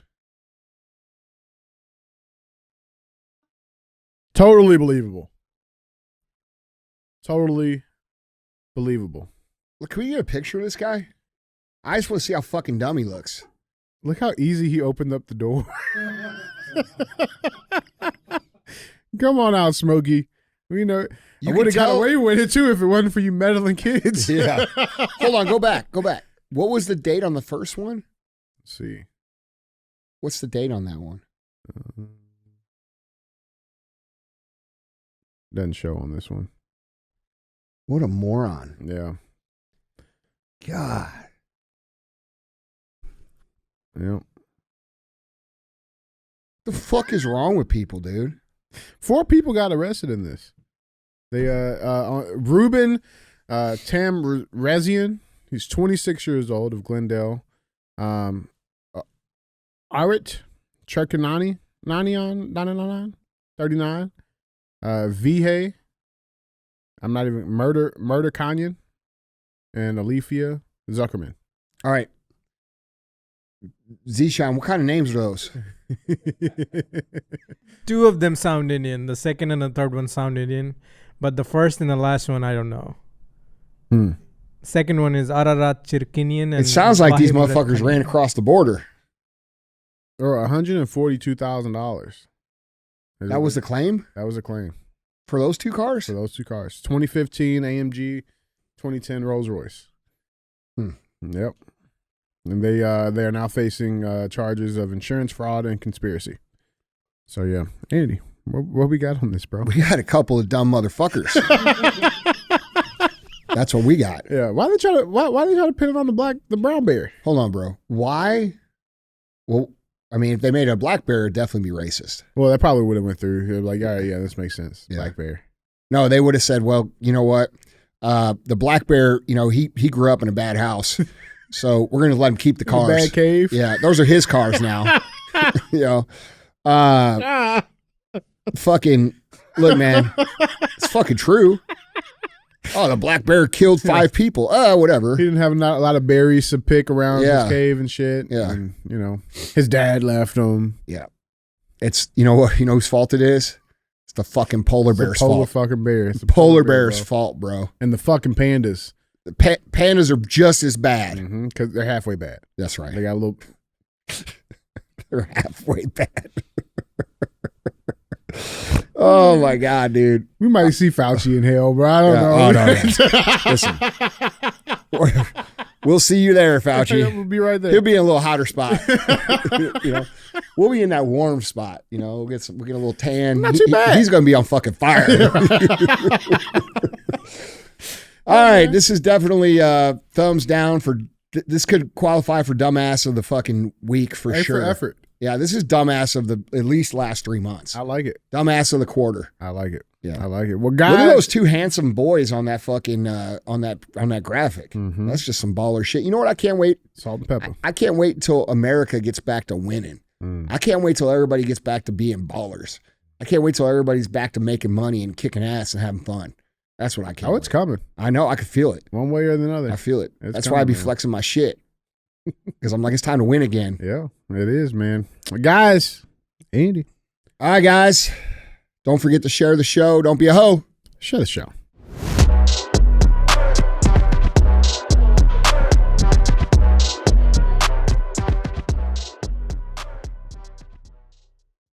Totally believable. Totally believable. Look, can we get a picture of this guy? I just want to see how fucking dumb he looks. Look how easy he opened up the door. Come on out, Smokey. You know, You I would have can got tell- away with it too if it wasn't for you meddling kids. Yeah. Hold on, go back. What was the date on the first one? Let's see. What's the date on that one? Doesn't show on this one. What a moron. Yeah. God. Yep. The fuck is wrong with people, dude? 4 people got arrested in this. They Ruben Tamrazian, he's 26 years old, of Glendale. Arit Cherkanani, 39. Vihey, I'm not even Murder Canyon, and Alethea Zuckerman. All right. Zishan, what kind of names are those? 2 of them sound Indian. The second and the third one sound Indian. But the first and the last one, I don't know. Second one is Ararat Chirkinian. And It sounds like these Wahid motherfuckers Murad ran across the border. Or $142,000. That was the claim? That was a claim For those 2 cars? for those 2 cars. 2015 AMG, 2010 Rolls Royce. Yep. And they are now facing charges of insurance fraud and conspiracy. So yeah, Andy, what we got on this, bro? We got a couple of dumb motherfuckers. That's what we got. Yeah, why they try to pin it on the brown bear? Hold on, bro. Why? Well, I mean, if they made a black bear, it'd definitely be racist. Well, that probably would have went through. They're like, all right, yeah, this makes sense. Yeah. Black bear. No, they would have said, well, you know what? The black bear, he grew up in a bad house. So we're going to let him keep the cars. Bad cave. Yeah, those are his cars now. Fucking, look, man, it's fucking true. Oh, the black bear killed 5 people. Whatever. He didn't have a lot of berries to pick around Yeah. his cave and shit. Yeah. And, his dad left him. Yeah. It's, whose fault it is? It's the fucking polar It's the bear's polar fault. fucking bear. It's the Polar bear, bear's bro. fault, bro. And the fucking pandas. The pandas are just as bad. Because they're halfway bad. That's right. They got a little. They're halfway bad. Oh my God, dude. We might see Fauci in hell, bro. I don't know. Oh, no, Listen. We'll see you there, Fauci. We'll be right there. He'll be in a little hotter spot. We'll be in that warm spot. We'll get a little tan. Not too bad. He's going to be on fucking fire. All right, this is definitely thumbs down for. This could qualify for dumbass of the fucking week for sure. For effort. Yeah, this is dumbass of the at least last 3 months. I like it. Dumbass of the quarter. I like it. Yeah, I like it. Well, guys, look at those 2 handsome boys on that fucking on that graphic. That's just some baller shit. You know what? I can't wait. Salt and pepper. I can't wait until America gets back to winning. I can't wait till everybody gets back to being ballers. I can't wait till everybody's back to making money and kicking ass and having fun. That's what I can't. Oh, it's coming. I know. I can feel it. One way or another. I feel it. It's That's coming, why I be man. flexing my shit. Because I'm like, it's time to win again. Yeah, it is, man. Well, guys, Andy. All right, guys. Don't forget to share the show. Don't be a hoe. Share the show.